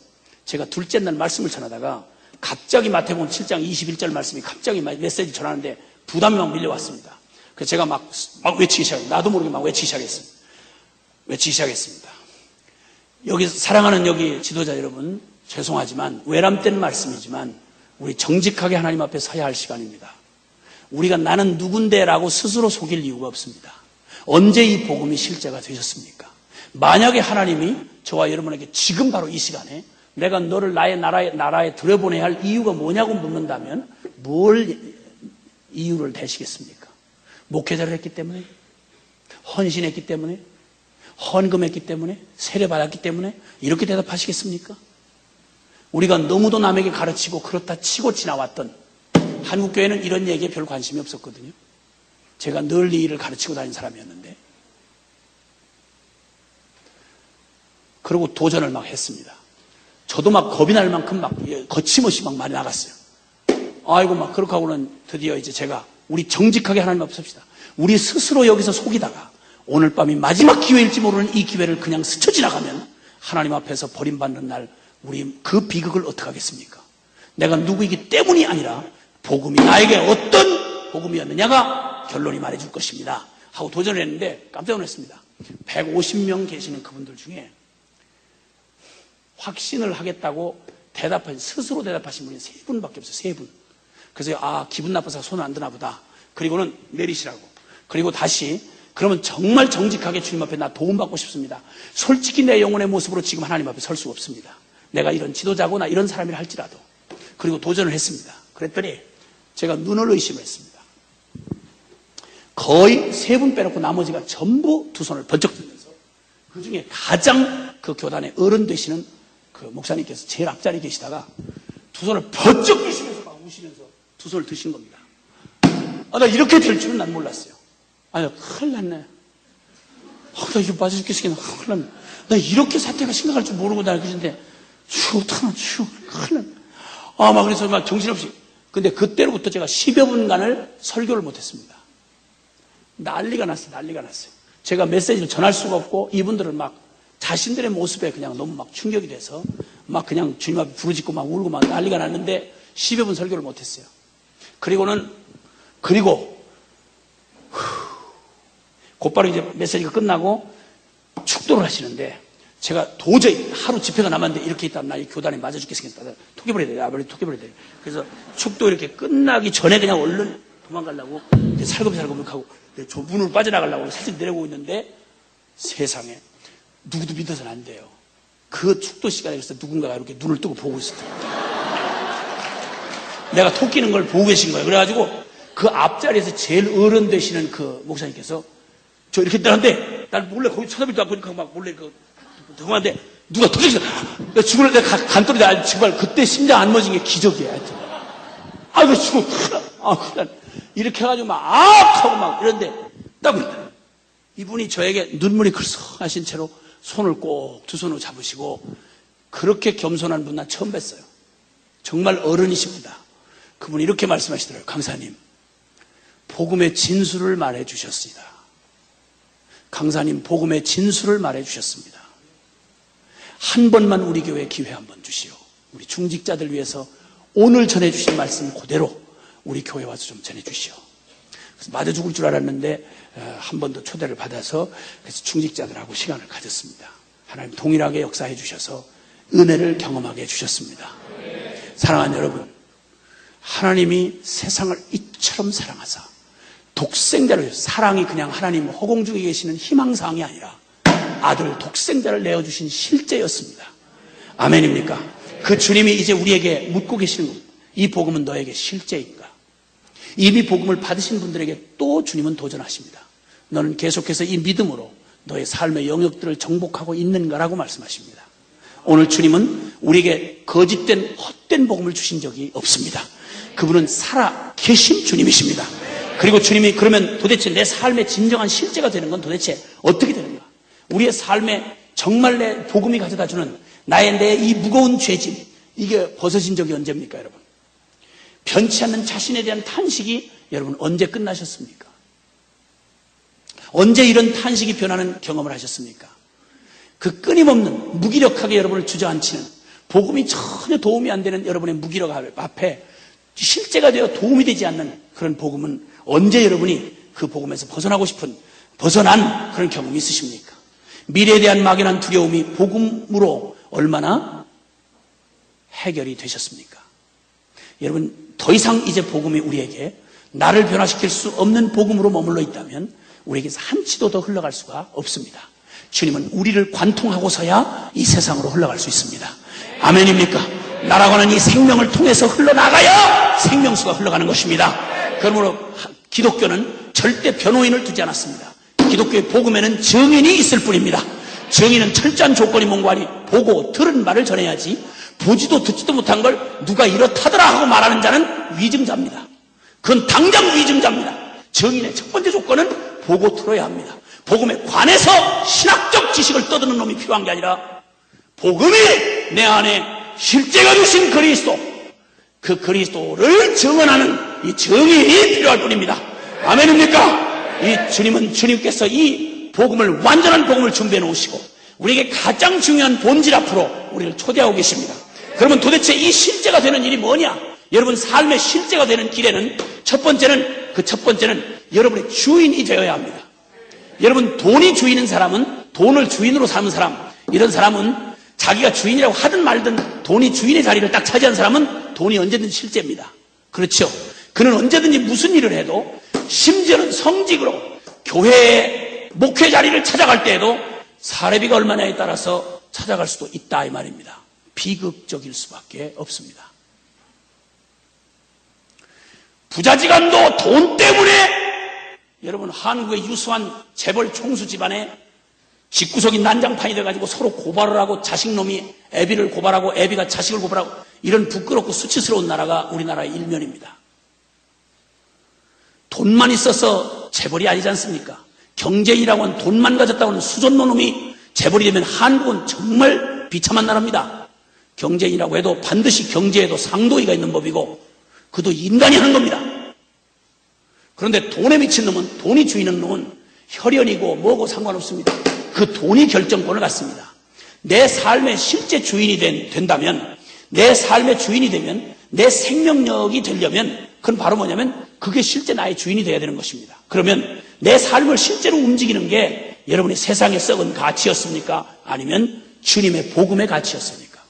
제가 둘째 날 말씀을 전하다가 갑자기 마태복음 7장 21절 말씀이 갑자기 메시지 전하는데 부담이 막 밀려왔습니다. 그래서 제가 막 외치기 시작했습니다. 나도 모르게 막 외치기 시작했습니다. 여기 사랑하는 여기 지도자 여러분, 죄송하지만 외람된 말씀이지만 우리 정직하게 하나님 앞에 서야 할 시간입니다. 우리가 나는 누군데라고 스스로 속일 이유가 없습니다. 언제 이 복음이 실제가 되셨습니까? 만약에 하나님이 저와 여러분에게 지금 바로 이 시간에 내가 너를 나의 나라에 들여보내야 할 이유가 뭐냐고 묻는다면 뭘 이유를 대시겠습니까? 목회자를 했기 때문에? 헌신했기 때문에? 헌금했기 때문에? 세례받았기 때문에? 이렇게 대답하시겠습니까? 우리가 너무도 남에게 가르치고 그렇다 치고 지나왔던 한국교회는 이런 얘기에 별 관심이 없었거든요. 제가 늘 이 일을 가르치고 다닌 사람이었는데 그리고 도전을 막 했습니다. 저도 막 겁이 날 만큼 막 거침없이 막 말이 나갔어요. 아이고 막 그렇게 하고는 드디어 이제 제가 우리 정직하게 하나님 앞에 섭시다. 우리 스스로 여기서 속이다가 오늘 밤이 마지막 기회일지 모르는 이 기회를 그냥 스쳐 지나가면 하나님 앞에서 버림받는 날 우리 그 비극을 어떻게 하겠습니까? 내가 누구이기 때문이 아니라 복음이 나에게 어떤 복음이었느냐가 결론이 말해줄 것입니다. 하고 도전을 했는데 깜짝 놀랐습니다. 150명 계시는 그분들 중에 확신을 하겠다고 스스로 대답하신 분이 3분밖에 없어요. 3분. 그래서 기분 나빠서 손을 안 드나 보다. 그리고는 내리시라고. 그리고 다시 그러면 정말 정직하게 주님 앞에 나 도움받고 싶습니다. 솔직히 내 영혼의 모습으로 지금 하나님 앞에 설 수가 없습니다. 내가 이런 지도자거나 이런 사람이라 할지라도. 그리고 도전을 했습니다. 그랬더니 제가 눈을 의심을 했습니다. 거의 3분 빼놓고 나머지가 전부 두 손을 번쩍 들면서 그 중에 가장 그 교단의 어른 되시는 그 목사님께서 제일 앞자리에 계시다가 두 손을 번쩍 드시면서 막 우시면서 두 손을 드신 겁니다. 나 이렇게 될 줄은 난 몰랐어요. 큰일 났네. 나 이거 맞아 죽겠으니까 큰일 났네. 나 이렇게 사태가 심각할 줄 모르고 나 그러는데 어떡하나 큰일 났네. 막 그래서 막 정신없이. 근데 그때로부터 제가 10여 분간을 설교를 못했습니다. 난리가 났어요. 제가 메시지를 전할 수가 없고 이분들은 막 자신들의 모습에 그냥 너무 막 충격이 돼서 막 그냥 주님 앞에 부르짖고 막 울고 막 난리가 났는데 10여 분 설교를 못했어요. 그리고 곧바로 이제 메시지가 끝나고 축도를 하시는데 제가 도저히 하루 집회가 남았는데 이렇게 있다 나 이 교단에 맞아 죽겠으니까 토개버려야 돼. 토개버려야 돼. 그래서 축도 이렇게 끝나기 전에 그냥 얼른 도망가려고 살금살금 하고 저 문으로 빠져나가려고 살짝 내려오고 있는데 세상에 누구도 믿어서는 안 돼요. 그 축도 시간에 그래서 누군가가 이렇게 눈을 뜨고 보고 있었어요. 내가 토 끼는 걸 보고 계신 거예요. 그래가지고 그 앞자리에서 제일 어른 되시는 그 목사님께서 저 이렇게 떠는데 날 몰래 거기 쳐다보지도 않고 막 몰래 도망하는데 누가 도대체 내가 죽을 때 간떨이다. 정말 그때 심장 안 멎은 게 기적이야. 아이고 죽어. 큰일 이렇게 해가지고 막 하고 막 이런데 딱 이분이 저에게 눈물이 글썽하신 채로 손을 꼭 두 손으로 잡으시고 그렇게 겸손한 분 난 처음 뵀어요. 정말 어른이십니다. 그분이 이렇게 말씀하시더라고요. 강사님, 복음의 진수를 말해 주셨습니다. 강사님, 복음의 진수를 말해 주셨습니다. 한 번만 우리 교회에 기회 한 번 주시오. 우리 중직자들 위해서 오늘 전해주신 말씀 그대로 우리 교회 와서 좀 전해주시오. 그래서 맞아 죽을 줄 알았는데 한 번 더 초대를 받아서 그래서 중직자들하고 시간을 가졌습니다. 하나님 동일하게 역사해 주셔서 은혜를 경험하게 해주셨습니다. 사랑하는 여러분, 하나님이 세상을 이처럼 사랑하사 독생자를, 사랑이 그냥 하나님 허공 중에 계시는 희망사항이 아니라 아들 독생자를 내어주신 실제였습니다. 아멘입니까? 그 주님이 이제 우리에게 묻고 계시는 겁니다. 이 복음은 너에게 실제인가? 이미 복음을 받으신 분들에게 또 주님은 도전하십니다. 너는 계속해서 이 믿음으로 너의 삶의 영역들을 정복하고 있는가라고 말씀하십니다. 오늘 주님은 우리에게 거짓된 헛된 복음을 주신 적이 없습니다. 그분은 살아 계신 주님이십니다. 그리고 주님이 그러면 도대체 내 삶의 진정한 실제가 되는 건 도대체 어떻게 되는가? 우리의 삶에 정말 내 복음이 가져다주는 나의 내 이 무거운 죄짐, 이게 벗어진 적이 언제입니까, 여러분? 변치 않는 자신에 대한 탄식이 여러분 언제 끝나셨습니까? 언제 이런 탄식이 변하는 경험을 하셨습니까? 그 끊임없는 무기력하게 여러분을 주저앉히는 복음이 전혀 도움이 안 되는 여러분의 무기력 앞에 실제가 되어 도움이 되지 않는 그런 복음은 언제 여러분이 그 복음에서 벗어난 그런 경험이 있으십니까? 미래에 대한 막연한 두려움이 복음으로 얼마나 해결이 되셨습니까? 여러분, 더 이상 이제 복음이 우리에게 나를 변화시킬 수 없는 복음으로 머물러 있다면 우리에게서 한치도 더 흘러갈 수가 없습니다. 주님은 우리를 관통하고서야 이 세상으로 흘러갈 수 있습니다. 아멘입니까? 나라고 하는 이 생명을 통해서 흘러나가야 생명수가 흘러가는 것입니다. 그러므로 기독교는 절대 변호인을 두지 않았습니다. 기독교의 복음에는 증인이 있을 뿐입니다. 증인은 철저한 조건이 뭔가니 보고 들은 말을 전해야지 보지도 듣지도 못한 걸 누가 이렇다더라 하고 말하는 자는 위증자입니다. 그건 당장 위증자입니다. 증인의 첫 번째 조건은 보고 들어야 합니다. 복음에 관해서 신학적 지식을 떠드는 놈이 필요한 게 아니라 복음이 내 안에 실제가 주신 그리스도, 그 그리스도를 증언하는 이 증인이 필요할 뿐입니다. 아멘입니까? 이 주님께서 이 복음을, 완전한 복음을 준비해 놓으시고 우리에게 가장 중요한 본질 앞으로 우리를 초대하고 계십니다. 그러면 도대체 이 실제가 되는 일이 뭐냐? 여러분 삶의 실제가 되는 길에는 첫 번째는 여러분의 주인이 되어야 합니다. 여러분, 돈이 주인인 사람은, 돈을 주인으로 삼은 사람, 이런 사람은 자기가 주인이라고 하든 말든 돈이 주인의 자리를 딱 차지한 사람은 돈이 언제든지 실제입니다. 그렇죠? 그는 언제든지 무슨 일을 해도, 심지어는 성직으로 교회의 목회 자리를 찾아갈 때에도 사례비가 얼마냐에 따라서 찾아갈 수도 있다 이 말입니다. 비극적일 수밖에 없습니다. 부자지간도 돈 때문에 여러분, 한국의 유수한 재벌 총수 집안에 집구석이 난장판이 돼가지고 서로 고발을 하고 자식놈이 애비를 고발하고 애비가 자식을 고발하고 이런 부끄럽고 수치스러운 나라가 우리나라의 일면입니다. 돈만 있어서 재벌이 아니지 않습니까? 경제인이라고 하는 돈만 가졌다고 하는 수존노 놈이 재벌이 되면 한국은 정말 비참한 나라입니다. 경제인이라고 해도 반드시 경제에도 상도의가 있는 법이고 그도 인간이 하는 겁니다. 그런데 돈에 미친 놈은, 돈이 주인인 놈은 혈연이고 뭐고 상관없습니다. 그 돈이 결정권을 갖습니다. 내 삶의 실제 주인이 된다면, 내 삶의 주인이 되면, 내 생명력이 되려면 그건 바로 뭐냐면 그게 실제 나의 주인이 되어야 되는 것입니다. 그러면 내 삶을 실제로 움직이는 게 여러분이 세상에 썩은 가치였습니까? 아니면 주님의 복음의 가치였습니까?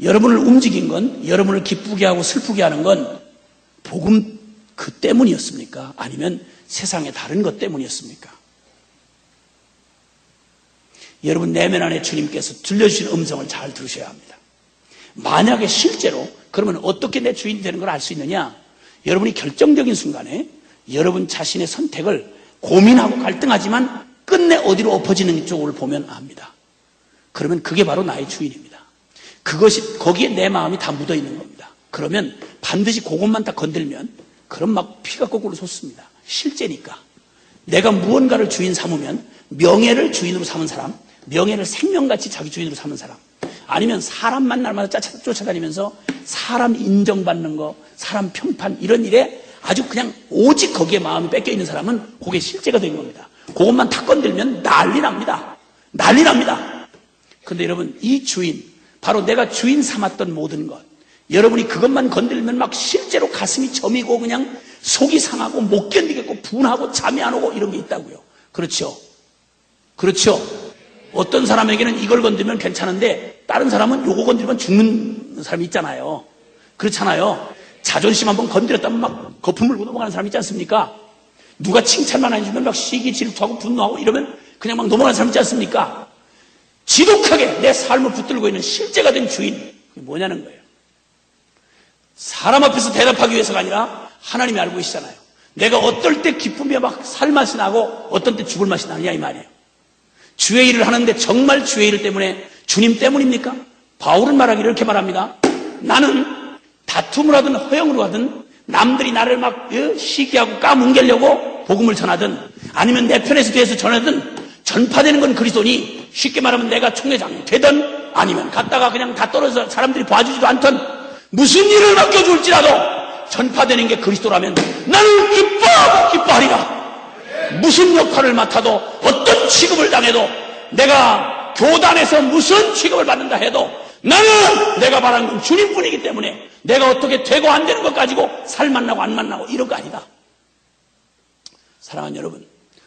여러분을 움직인 건, 여러분을 기쁘게 하고 슬프게 하는 건 복음 그 때문이었습니까? 아니면 세상의 다른 것 때문이었습니까? 여러분 내면 안에 주님께서 들려주신 음성을 잘 들으셔야 합니다. 만약에 실제로 그러면 어떻게 내 주인이 되는 걸 알 수 있느냐? 여러분이 결정적인 순간에 여러분 자신의 선택을 고민하고 갈등하지만 끝내 어디로 엎어지는 쪽을 보면 압니다. 그러면 그게 바로 나의 주인입니다. 그것이 거기에 내 마음이 다 묻어 있는 겁니다. 그러면 반드시 그것만 딱 건들면 그럼 막 피가 거꾸로 솟습니다. 실제니까. 내가 무언가를 주인 삼으면 명예를 주인으로 삼은 사람, 명예를 생명같이 자기 주인으로 삼은 사람, 아니면 사람만 날마다 쫓아다니면서 사람 인정받는 거, 사람 평판 이런 일에 아주 그냥 오직 거기에 마음이 뺏겨 있는 사람은 그게 실제가 된 겁니다. 그것만 탁 건들면 난리 납니다. 난리 납니다. 그런데 여러분, 이 주인, 바로 내가 주인 삼았던 모든 것, 여러분이 그것만 건들면 막 실제로 가슴이 저미고 그냥 속이 상하고 못 견디겠고 분하고 잠이 안 오고 이런 게 있다고요. 그렇죠? 그렇죠? 어떤 사람에게는 이걸 건들면 괜찮은데 다른 사람은 요거 건들면 죽는 사람이 있잖아요. 그렇잖아요. 자존심 한번 건드렸다면 막 거품 물고 넘어가는 사람 있지 않습니까? 누가 칭찬만 안 해주면 막 시기 질투하고 분노하고 이러면 그냥 막 넘어가는 사람 있지 않습니까? 지독하게 내 삶을 붙들고 있는 실제가 된 주인, 그게 뭐냐는 거예요. 사람 앞에서 대답하기 위해서가 아니라 하나님이 알고 계시잖아요. 내가 어떨 때 기쁨이 막 살맛이 나고 어떤 때 죽을 맛이 나느냐 이 말이에요. 주의 일을 하는데 정말 주의 일 때문에 주님 때문입니까? 바울은 말하기를 이렇게 말합니다. 나는 다툼을 하든 허영으로 하든 남들이 나를 막 시기하고 까뭉개려고 복음을 전하든 아니면 내 편에서 뒤에서 전하든 전파되는 건 그리스도니 쉽게 말하면 내가 총회장이 되든 아니면 갔다가 그냥 다 떨어져서 사람들이 봐주지도 않든 무슨 일을 맡겨줄지라도 전파되는 게 그리스도라면 나는 기뻐하리라. 무슨 역할을 맡아도 어떤 취급을 당해도 내가 교단에서 무슨 취급을 받는다 해도 나는 내가 바라는 건 주님뿐이기 때문에 내가 어떻게 되고 안 되는 것 가지고 살 만나고 안 만나고 이런 거 아니다. 사랑하는 여러분,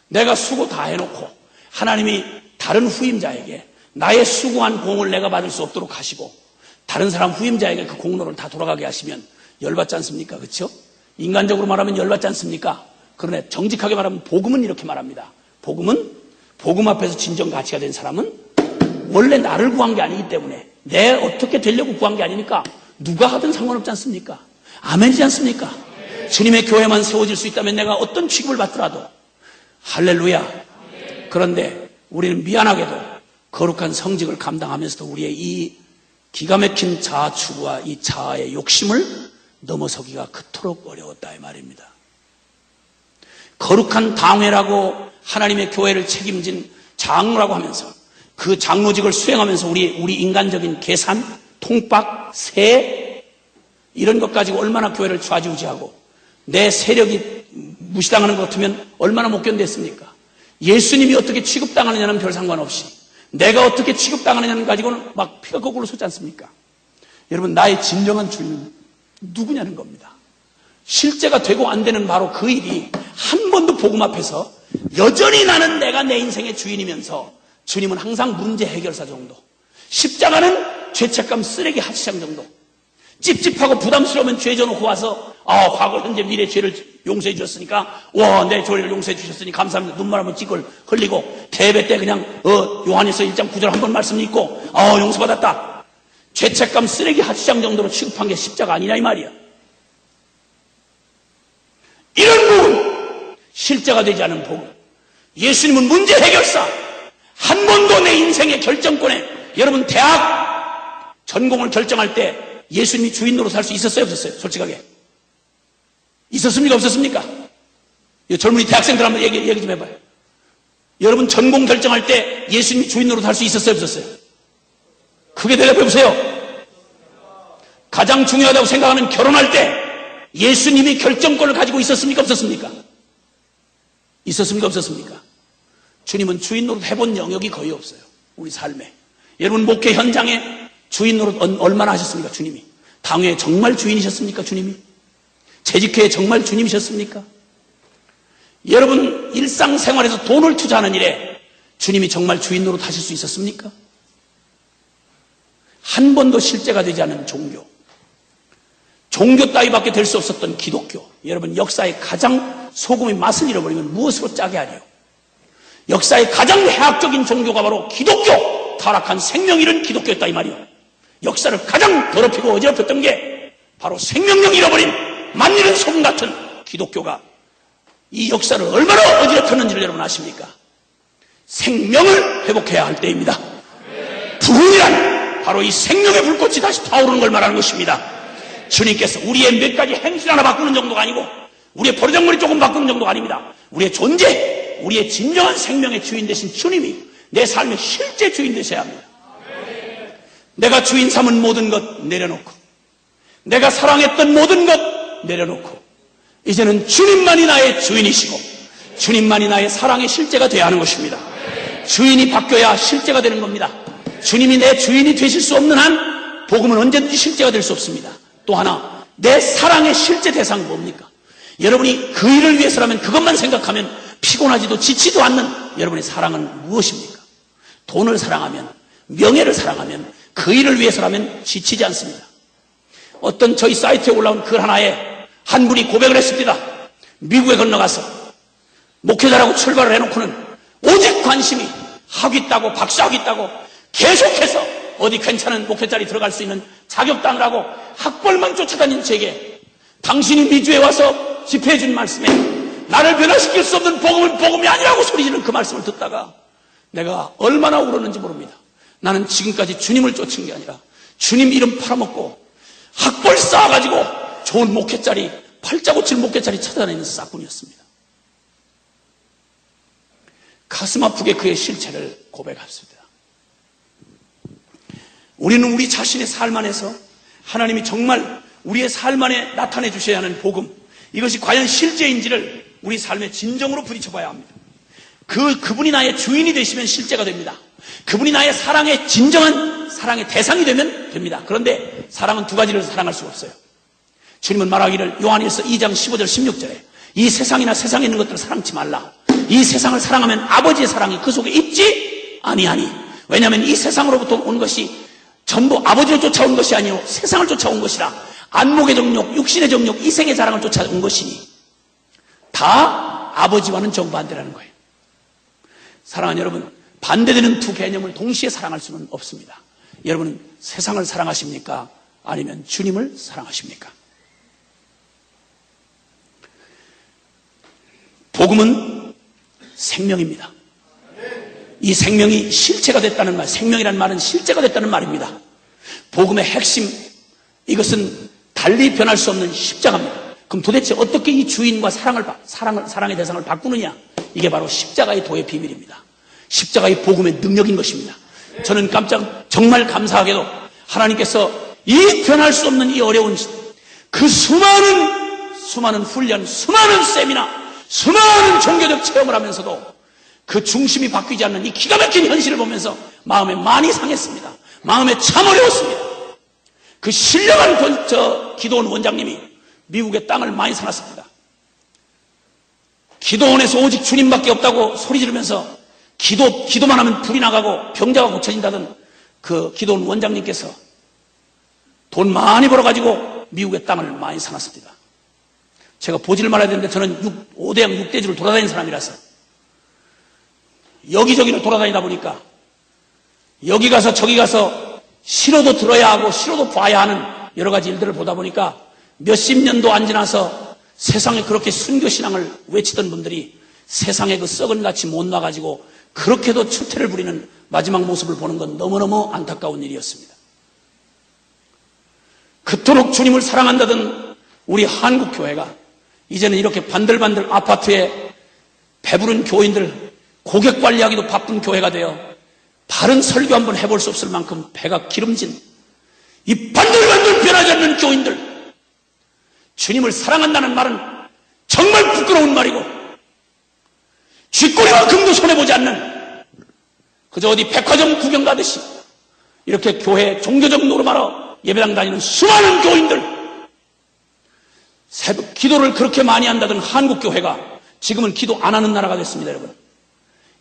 내가 수고 다 해놓고 하나님이 다른 후임자에게 나의 수고한 공을 내가 받을 수 없도록 하시고 다른 사람 후임자에게 그 공로를 다 돌아가게 하시면 열받지 않습니까? 그렇죠? 인간적으로 말하면 열받지 않습니까? 그러나 정직하게 말하면 복음은 이렇게 말합니다. 복음은 복음 앞에서 진정 가치가 된 사람은 원래 나를 구한 게 아니기 때문에 내 어떻게 되려고 구한 게 아니니까 누가 하든 상관없지 않습니까? 아멘이지 않습니까? 주님의 교회만 세워질 수 있다면 내가 어떤 취급을 받더라도 할렐루야. 그런데 우리는 미안하게도 거룩한 성직을 감당하면서도 우리의 이 기가 막힌 자아 추구와 이 자아의 욕심을 넘어서기가 그토록 어려웠다 이 말입니다. 거룩한 당회라고 하나님의 교회를 책임진 장로라고 하면서 그 장로직을 수행하면서 우리 인간적인 계산, 통박, 세 이런 것 가지고 얼마나 교회를 좌지우지하고 내 세력이 무시당하는 것 같으면 얼마나 못 견뎠습니까? 예수님이 어떻게 취급당하느냐는 별 상관없이 내가 어떻게 취급당하느냐는 가지고는 막 피가 거꾸로 솟지 않습니까? 여러분, 나의 진정한 주인은 누구냐는 겁니다. 실제가 되고 안 되는 바로 그 일이 한 번도 복음 앞에서 여전히 나는 내가 내 인생의 주인이면서 주님은 항상 문제 해결사 정도, 십자가는 죄책감 쓰레기 하치장 정도, 찝찝하고 부담스러우면 죄 져놓고 와서 과거 현재 미래 죄를 용서해 주셨으니까 내 죄를 용서해 주셨으니 감사합니다. 눈물 한번 찌글 흘리고 대배 때 그냥 요한에서 1장 9절 한 번 말씀 읽고 용서받았다. 죄책감 쓰레기 하치장 정도로 취급한 게 십자가 아니냐 이 말이야. 이런 복음, 실제가 되지 않은 복음. 예수님은 문제 해결사. 한 번도 내 인생의 결정권에, 여러분 대학 전공을 결정할 때 예수님이 주인 노릇 할 수 있었어요 없었어요? 솔직하게 있었습니까 없었습니까? 젊은이 대학생들 한번 얘기 좀 해봐요. 여러분 전공 결정할 때 예수님이 주인 노릇 할 수 있었어요 없었어요? 크게 대답해보세요. 가장 중요하다고 생각하는 결혼할 때 예수님이 결정권을 가지고 있었습니까 없었습니까? 있었습니까 없었습니까? 주님은 주인 노릇 해본 영역이 거의 없어요. 우리 삶에. 여러분 목회 현장에 주인 노릇 얼마나 하셨습니까? 주님이. 당회에 정말 주인이셨습니까? 주님이. 재직회에 정말 주님이셨습니까? 여러분 일상생활에서 돈을 투자하는 일에 주님이 정말 주인 노릇 하실 수 있었습니까? 한 번도 실제가 되지 않은 종교 따위밖에 될 수 없었던 기독교. 여러분 역사의 가장 소금의 맛을 잃어버리면 무엇으로 짜게 하리요? 역사의 가장 해악적인 종교가 바로 기독교, 타락한 생명 잃은 기독교였다 이 말이요. 역사를 가장 더럽히고 어지럽혔던 게 바로 생명력 잃어버린 만일은 소금 같은 기독교가 이 역사를 얼마나 어지럽혔는지를 여러분 아십니까? 생명을 회복해야 할 때입니다. 구원이란 바로 이 생명의 불꽃이 다시 타오르는 걸 말하는 것입니다. 주님께서 우리의 몇 가지 행실 하나 바꾸는 정도가 아니고 우리의 버르장머리 조금 바꾸는 정도가 아닙니다. 우리의 존재, 우리의 진정한 생명의 주인 되신 주님이 내 삶의 실제 주인 되셔야 합니다. 내가 주인 삼은 모든 것 내려놓고 내가 사랑했던 모든 것 내려놓고 이제는 주님만이 나의 주인이시고 주님만이 나의 사랑의 실제가 되어야 하는 것입니다. 주인이 바뀌어야 실제가 되는 겁니다. 주님이 내 주인이 되실 수 없는 한 복음은 언제든지 실제가 될 수 없습니다. 또 하나, 내 사랑의 실제 대상은 뭡니까? 여러분이 그 일을 위해서라면 그것만 생각하면 피곤하지도 지치도 않는 여러분의 사랑은 무엇입니까? 돈을 사랑하면, 명예를 사랑하면 그 일을 위해서라면 지치지 않습니다. 어떤 저희 사이트에 올라온 글 하나에 한 분이 고백을 했습니다. 미국에 건너가서 목회자라고 출발을 해놓고는 오직 관심이 학위 있다고 박사학위 있다고 계속해서 어디 괜찮은 목회 자리 들어갈 수 있는 자격 따느라고 학벌만 쫓아다닌 제게 당신이 미주에 와서 집회해 준 말씀에 나를 변화시킬 수 없는 복음은 복음이 아니라고 소리지는 그 말씀을 듣다가 내가 얼마나 울었는지 모릅니다. 나는 지금까지 주님을 쫓은 게 아니라 주님 이름 팔아먹고 학벌 쌓아가지고 좋은 목회 자리, 팔자 고칠 목회 자리 찾아다니는 싹군이었습니다. 가슴 아프게 그의 실체를 고백했습니다. 우리는 우리 자신의 삶 안에서 하나님이 정말 우리의 삶 안에 나타내 주셔야 하는 복음, 이것이 과연 실제인지를 우리 삶의 진정으로 부딪혀봐야 합니다. 그분이 나의 주인이 되시면 실제가 됩니다. 그분이 나의 사랑의 진정한 사랑의 대상이 되면 됩니다. 그런데 사랑은 두 가지를 사랑할 수가 없어요. 주님은 말하기를 요한일서 2장 15절 16절에 이 세상이나 세상에 있는 것들을 사랑치 말라. 이 세상을 사랑하면 아버지의 사랑이 그 속에 있지 아니하니. 왜냐하면 이 세상으로부터 온 것이 전부 아버지를 쫓아온 것이 아니요 세상을 쫓아온 것이라. 안목의 정욕, 육신의 정욕, 이생의 자랑을 쫓아온 것이니 다 아버지와는 정반대라는 거예요. 사랑하는 여러분, 반대되는 두 개념을 동시에 사랑할 수는 없습니다. 여러분은 세상을 사랑하십니까? 아니면 주님을 사랑하십니까? 복음은 생명입니다. 이 생명이 실체가 됐다는 말, 생명이라는 말은 실제가 됐다는 말입니다. 복음의 핵심, 이것은 달리 변할 수 없는 십자가입니다. 그럼 도대체 어떻게 이 주인과 사랑의 대상을 바꾸느냐? 이게 바로 십자가의 도의 비밀입니다. 십자가의 복음의 능력인 것입니다. 저는 정말 감사하게도 하나님께서 이 변할 수 없는 이 어려운 그 수많은 훈련, 수많은 세미나, 수많은 종교적 체험을 하면서도 그 중심이 바뀌지 않는 이 기가 막힌 현실을 보면서 마음에 많이 상했습니다. 마음에 참 어려웠습니다. 그 신령한 기도원 원장님이 미국의 땅을 많이 사놨습니다. 기도원에서 오직 주님밖에 없다고 소리 지르면서 기도만 하면 불이 나가고 병자가 고쳐진다던 그 기도원 원장님께서 돈 많이 벌어가지고 미국의 땅을 많이 사놨습니다. 제가 보지를 말아야 되는데 저는 5대양 6대주를 돌아다니는 사람이라서 여기저기를 돌아다니다 보니까 여기 가서 저기 가서 싫어도 들어야 하고 싫어도 봐야 하는 여러 가지 일들을 보다 보니까 몇십 년도 안 지나서 세상에 그렇게 순교신앙을 외치던 분들이 세상에 그 썩은 같이 못 놔가지고 그렇게도 추태를 부리는 마지막 모습을 보는 건 너무너무 안타까운 일이었습니다. 그토록 주님을 사랑한다던 우리 한국교회가 이제는 이렇게 반들반들 아파트에 배부른 교인들, 고객 관리하기도 바쁜 교회가 되어 바른 설교 한번 해볼 수 없을 만큼 배가 기름진 이 반들반들 변하지 않는 교인들, 주님을 사랑한다는 말은 정말 부끄러운 말이고 쥐꼬리와 금도 손해보지 않는 그저 어디 백화점 구경 가듯이 이렇게 교회 종교적 노름하러 예배당 다니는 수많은 교인들, 새벽 기도를 그렇게 많이 한다던 한국교회가 지금은 기도 안 하는 나라가 됐습니다. 여러분,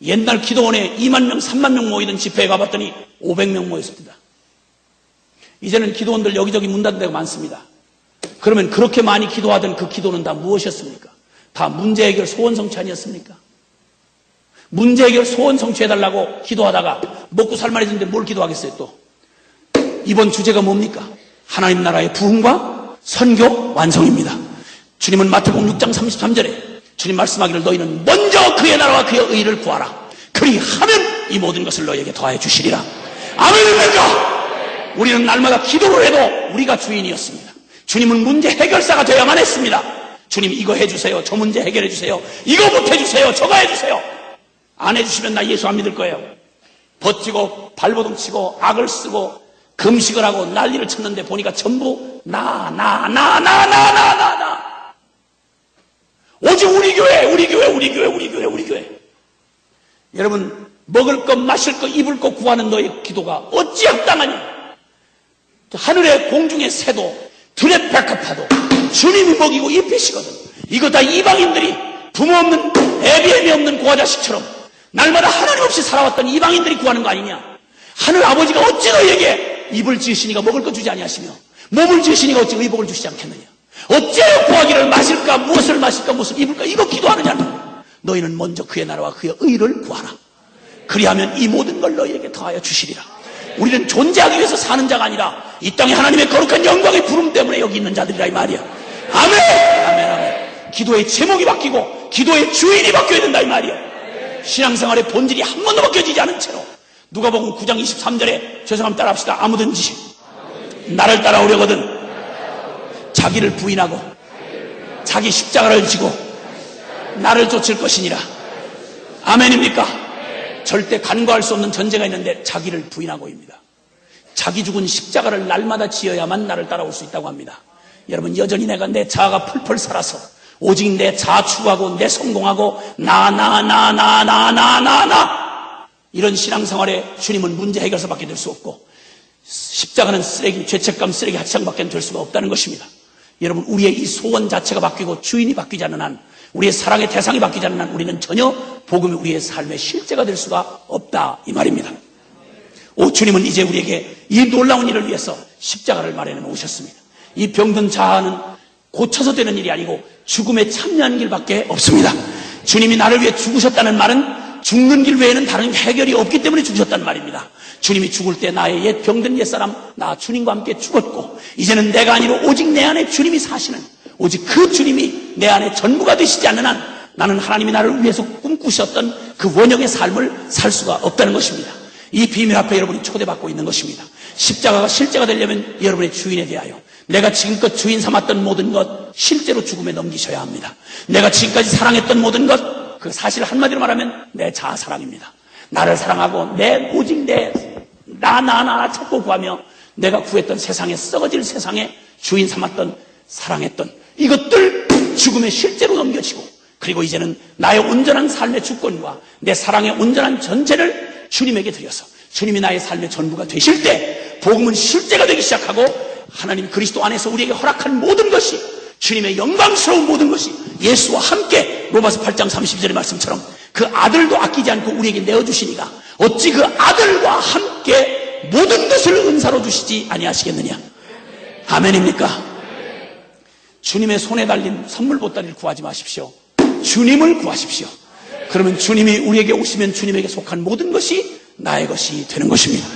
옛날 기도원에 2만 명 3만 명 모이던 집회에 가봤더니 500명 모였습니다. 이제는 기도원들 여기저기 문 닫는 데가 많습니다. 그러면 그렇게 많이 기도하던 그 기도는 다 무엇이었습니까? 다 문제 해결 소원 성취 아니었습니까? 문제 해결 소원 성취해달라고 기도하다가 먹고 살만이 드는데 뭘 기도하겠어요 또? 이번 주제가 뭡니까? 하나님 나라의 부흥과 선교 완성입니다. 주님은 마태복음 6장 33절에 주님 말씀하기를 너희는 먼저 그의 나라와 그의 의를 구하라. 그리하면 이 모든 것을 너희에게 더하여 주시리라. 아멘입니까? 우리는 날마다 기도를 해도 우리가 주인이었습니다. 주님은 문제 해결사가 되어야만 했습니다. 주님 이거 해주세요. 저 문제 해결해주세요. 이거 못해주세요. 저거 해주세요. 안 해주시면 나 예수 안 믿을 거예요. 버티고 발버둥 치고 악을 쓰고 금식을 하고 난리를 쳤는데 보니까 전부 나. 오직 우리 교회. 여러분, 먹을 것, 마실 것, 입을 것 구하는 너의 기도가 어찌 합당하냐? 하늘의 공중의 새도, 들의 백합화도 주님이 먹이고 입히시거든. 이거 다 이방인들이 부모 없는, 애비애미 없는 고아자식처럼 날마다 하나님 없이 살아왔던 이방인들이 구하는 거 아니냐? 하늘 아버지가 어찌 너희에게 입을 지으시니까 먹을 것 주지 아니하시며 몸을 지으시니까 어찌 의복을 주시지 않겠느냐? 어째 구하기를 마실까, 무엇을 마실까, 무엇을 입을까, 이거 기도하느냐? 너희는 먼저 그의 나라와 그의 의를 구하라. 그리하면 이 모든 걸 너희에게 더하여 주시리라. 우리는 존재하기 위해서 사는 자가 아니라 이 땅에 하나님의 거룩한 영광의 부름 때문에 여기 있는 자들이라 이 말이야. 아멘. 기도의 제목이 바뀌고 기도의 주인이 바뀌어야 된다 이 말이야. 신앙생활의 본질이 한 번도 바뀌어지지 않은 채로 누가복음 9장 23절에 죄송하면 따라합시다. 아무든지 나를 따라오려거든 자기를 부인하고 자기 십자가를 지고 나를 쫓을 것이니라. 아멘입니까? 절대 간과할 수 없는 전제가 있는데 자기를 부인하고입니다. 자기 죽은 십자가를 날마다 지어야만 나를 따라올 수 있다고 합니다. 여러분, 여전히 내가 내 자아가 펄펄 살아서 오직 내 자아 추구하고 내 성공하고 이런 신앙생활에 주님은 문제 해결사밖에 될 수 없고 십자가는 쓰레기, 죄책감 쓰레기 하찮밖에 될 수가 없다는 것입니다. 여러분, 우리의 이 소원 자체가 바뀌고 주인이 바뀌지 않는 한, 우리의 사랑의 대상이 바뀌지 않는 한 우리는 전혀 복음이 우리의 삶의 실제가 될 수가 없다 이 말입니다. 주님은 이제 우리에게 이 놀라운 일을 위해서 십자가를 마련해 놓으셨습니다. 이 병든 자아는 고쳐서 되는 일이 아니고 죽음에 참여하는 길밖에 없습니다. 주님이 나를 위해 죽으셨다는 말은 죽는 길 외에는 다른 해결이 없기 때문에 죽으셨다는 말입니다. 주님이 죽을 때 나의 옛 병든 옛사람, 나 주님과 함께 죽었고 이제는 내가 아니라 오직 내 안에 주님이 사시는, 오직 그 주님이 내 안에 전부가 되시지 않는 한 나는 하나님이 나를 위해서 꿈꾸셨던 그 원형의 삶을 살 수가 없다는 것입니다. 이 비밀 앞에 여러분이 초대받고 있는 것입니다. 십자가가 실제가 되려면 여러분의 주인에 대하여 내가 지금껏 주인 삼았던 모든 것 실제로 죽음에 넘기셔야 합니다. 내가 지금까지 사랑했던 모든 것, 그 사실 한마디로 말하면 내 자아 사랑입니다. 나를 사랑하고 오직 나 찾고 구하며 내가 구했던 세상에, 썩어질 세상에 주인 삼았던, 사랑했던 이것들 죽음에 실제로 넘겨지고, 그리고 이제는 나의 온전한 삶의 주권과 내 사랑의 온전한 전체를 주님에게 드려서 주님이 나의 삶의 전부가 되실 때 복음은 실제가 되기 시작하고 하나님 그리스도 안에서 우리에게 허락한 모든 것이, 주님의 영광스러운 모든 것이 예수와 함께 로마서 8장 32절의 말씀처럼 그 아들도 아끼지 않고 우리에게 내어주시니까 어찌 그 아들과 함께 모든 것을 은사로 주시지 아니하시겠느냐. 아멘입니까? 주님의 손에 달린 선물 보따리를 구하지 마십시오. 주님을 구하십시오. 그러면 주님이 우리에게 오시면 주님에게 속한 모든 것이 나의 것이 되는 것입니다.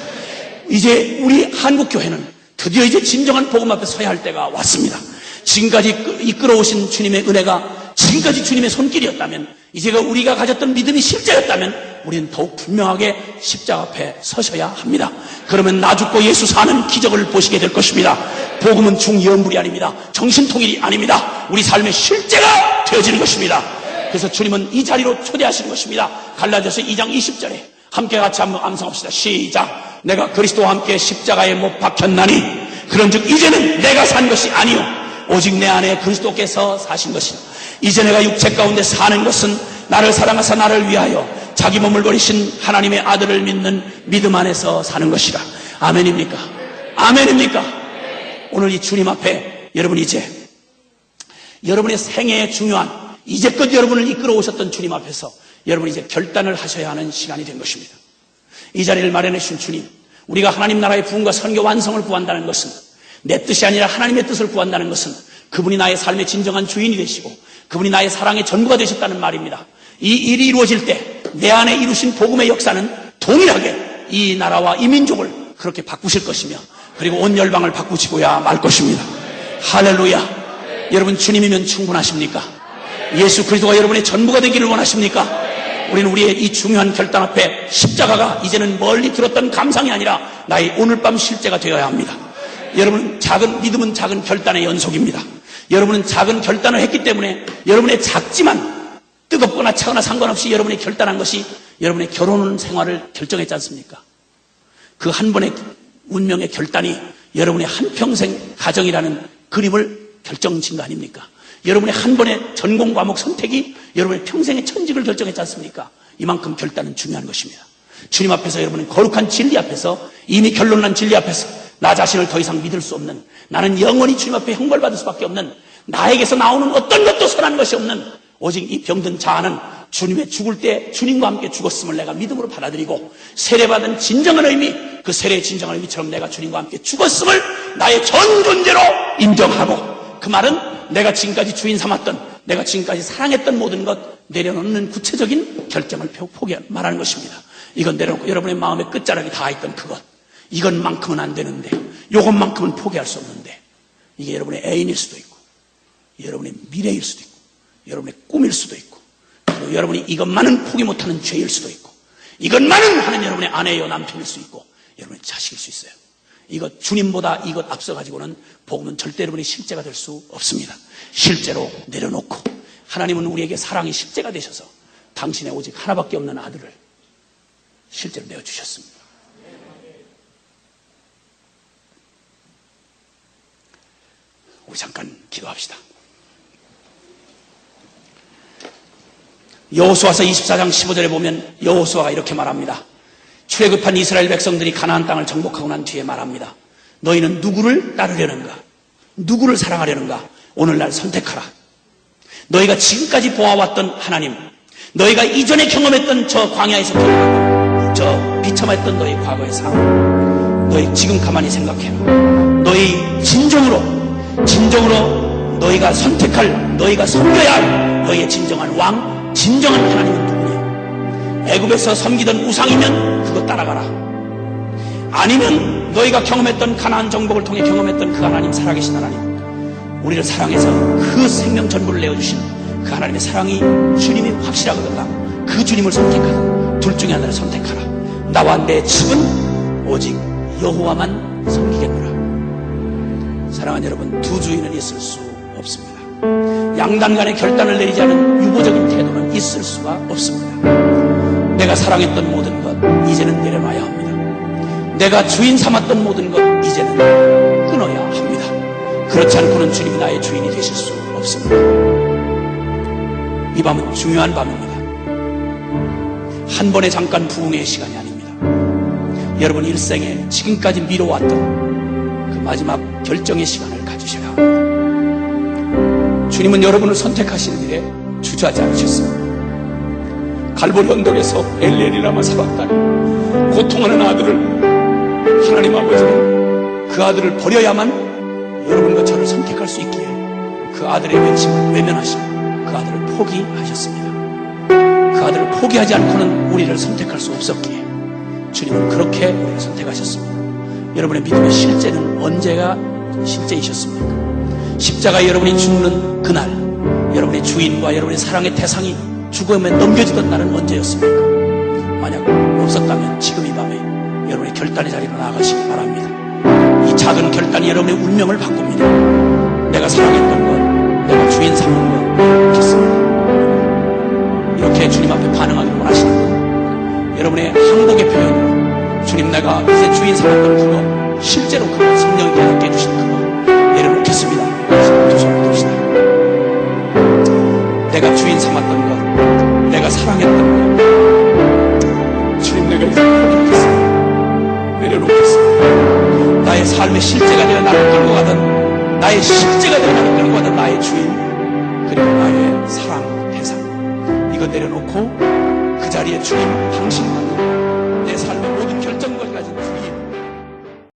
이제 우리 한국교회는 드디어 이제 진정한 복음 앞에 서야 할 때가 왔습니다. 지금까지 이끌어오신 주님의 은혜가 지금까지 주님의 손길이었다면, 이제가 우리가 가졌던 믿음이 실제였다면 우리는 더욱 분명하게 십자가 앞에 서셔야 합니다. 그러면 나 죽고 예수 사는 기적을 보시게 될 것입니다. 복음은 중연불이 아닙니다. 정신통일이 아닙니다. 우리 삶의 실제가 되어지는 것입니다. 그래서 주님은 이 자리로 초대하시는 것입니다. 갈라디아서 2장 20절에 함께 같이 한번 암송합시다. 시작. 내가 그리스도와 함께 십자가에 못 박혔나니 그런즉 이제는 내가 산 것이 아니요 오직 내 안에 그리스도께서 사신 것이다. 이제 내가 육체 가운데 사는 것은 나를 사랑하사 나를 위하여 자기 몸을 버리신 하나님의 아들을 믿는 믿음 안에서 사는 것이라. 아멘입니까? 아멘입니까? 오늘 이 주님 앞에 여러분 이제 여러분의 생애에 중요한 이제껏 여러분을 이끌어 오셨던 주님 앞에서 여러분 이제 결단을 하셔야 하는 시간이 된 것입니다. 이 자리를 마련해 주신 주님, 우리가 하나님 나라의 부흥과 선교 완성을 구한다는 것은, 내 뜻이 아니라 하나님의 뜻을 구한다는 것은 그분이 나의 삶의 진정한 주인이 되시고 그분이 나의 사랑의 전부가 되셨다는 말입니다. 이 일이 이루어질 때 내 안에 이루신 복음의 역사는 동일하게 이 나라와 이 민족을 그렇게 바꾸실 것이며 그리고 온 열방을 바꾸시고야 말 것입니다. 할렐루야. 여러분 주님이면 충분하십니까? 예수 그리스도가 여러분의 전부가 되기를 원하십니까? 우리는 우리의 이 중요한 결단 앞에 십자가가 이제는 멀리 들었던 감상이 아니라 나의 오늘 밤 실제가 되어야 합니다. 여러분, 믿음은 작은 결단의 연속입니다. 여러분은 작은 결단을 했기 때문에 여러분의 작지만 뜨겁거나 차거나 상관없이 여러분이 결단한 것이 여러분의 결혼 생활을 결정했지 않습니까? 그 한 번의 운명의 결단이 여러분의 한평생 가정이라는 그림을 결정진 거 아닙니까? 여러분의 한 번의 전공 과목 선택이 여러분의 평생의 천직을 결정했지 않습니까? 이만큼 결단은 중요한 것입니다. 주님 앞에서 여러분은 거룩한 진리 앞에서 이미 결론난 진리 앞에서 나 자신을 더 이상 믿을 수 없는, 나는 영원히 주님 앞에 형벌받을 수밖에 없는, 나에게서 나오는 어떤 것도 선한 것이 없는 오직 이 병든 자아는 주님의 죽을 때 주님과 함께 죽었음을 내가 믿음으로 받아들이고 세례받은 진정한 의미, 그 세례의 진정한 의미처럼 내가 주님과 함께 죽었음을 나의 전 존재로 인정하고, 그 말은 내가 지금까지 주인 삼았던, 내가 지금까지 사랑했던 모든 것 내려놓는 구체적인 결정을 말하는 것입니다. 이건 내려놓고 여러분의 마음의 끝자락이 닿아있던 그것, 이것만큼은 안 되는데, 이것만큼은 포기할 수 없는데, 이게 여러분의 애인일 수도 있고 여러분의 미래일 수도 있고 여러분의 꿈일 수도 있고, 그리고 여러분이 이것만은 포기 못하는 죄일 수도 있고, 이것만은 하는 여러분의 아내요 남편일 수 있고 여러분의 자식일 수 있어요. 이것 주님보다 이것 앞서가지고는 복음은 절대 여러분의 실제가 될 수 없습니다. 실제로 내려놓고 하나님은 우리에게 사랑이 실제가 되셔서 당신의 오직 하나밖에 없는 아들을 실제로 내어주셨습니다. 우리 잠깐 기도합시다. 여호수아서 24장 15절에 보면 여호수아가 이렇게 말합니다. 출애굽한 이스라엘 백성들이 가나안 땅을 정복하고 난 뒤에 말합니다. 너희는 누구를 따르려는가? 누구를 사랑하려는가? 오늘날 선택하라. 너희가 지금까지 보아왔던 하나님, 너희가 이전에 경험했던 저 광야에서 경험했던 저 비참했던 너희 과거의 삶, 너희 지금 가만히 생각해라. 너희 진정으로 너희가 선택할, 너희가 섬겨야 할 너희의 진정한 왕, 진정한 하나님은 누구냐? 애굽에서 섬기던 우상이면 그거 따라가라. 아니면 너희가 경험했던 가나안 정복을 통해 경험했던 그 하나님, 살아계신 하나님, 우리를 사랑해서 그 생명 전부를 내어주신 그 하나님의 사랑이 주님이 확실하거든요. 그 주님을 선택하라. 둘 중에 하나를 선택하라. 나와 내 집은 오직 여호와만 섬기겠노라. 사랑하는 여러분, 두 주인은 있을 수 없습니다. 양단 간의 결단을 내리지 않은 유보적인 태도는 있을 수가 없습니다. 내가 사랑했던 모든 것 이제는 내려놔야 합니다. 내가 주인 삼았던 모든 것 이제는 끊어야 합니다. 그렇지 않고는 주님이 나의 주인이 되실 수 없습니다. 이 밤은 중요한 밤입니다. 한 번에 잠깐 부흥의 시간이 아닙니다. 여러분 일생에 지금까지 미뤄왔던 그 마지막 결정의 시간을 가지셔야 합니다. 주님은 여러분을 선택하시는 일에 주저하지 않으셨습니다. 갈보리 언덕에서 엘리엘이라마 사박다니 고통하는 아들을, 하나님 아버지는 그 아들을 버려야만 여러분과 저를 선택할 수 있기에 그 아들의 외침을 외면하시고 그 아들을 포기하셨습니다. 그 아들을 포기하지 않고는 우리를 선택할 수 없었기에 주님은 그렇게 우리를 선택하셨습니다. 여러분의 믿음의 실제는 언제가 실제이셨습니까? 십자가에 여러분이 죽는 그날, 여러분의 주인과 여러분의 사랑의 대상이 죽음에 넘겨지던 날은 언제였습니까? 만약 없었다면 지금 이 밤에 여러분의 결단의 자리로 나아가시기 바랍니다. 이 작은 결단이 여러분의 운명을 바꿉니다. 내가 사랑했던 것, 내가 주인 삼은 것 믿습니다. 이렇게 주님 앞에 반응하기를 원하시는 것, 여러분의 항복의 표현으로 주님, 내가 이제 주인 삼았던 그거, 실제로 그거, 성령이 깨닫게 해주신 그거 내려놓겠습니다. 두 손을 듭시다. 내가 주인 삼았던 것, 내가 사랑했던 것, 주님, 내가 이제 포기하겠습니다. 내려놓겠습니다. 나의 삶의 실제가 되어 나를 끌고 가던, 나의 실제가 되어 나를 끌고 가던 나의 주인, 그리고 나의 사랑, 대상, 이거 내려놓고 그 자리에 주님, 당신만이 내 삶의 모든 결정권을 가진 주인,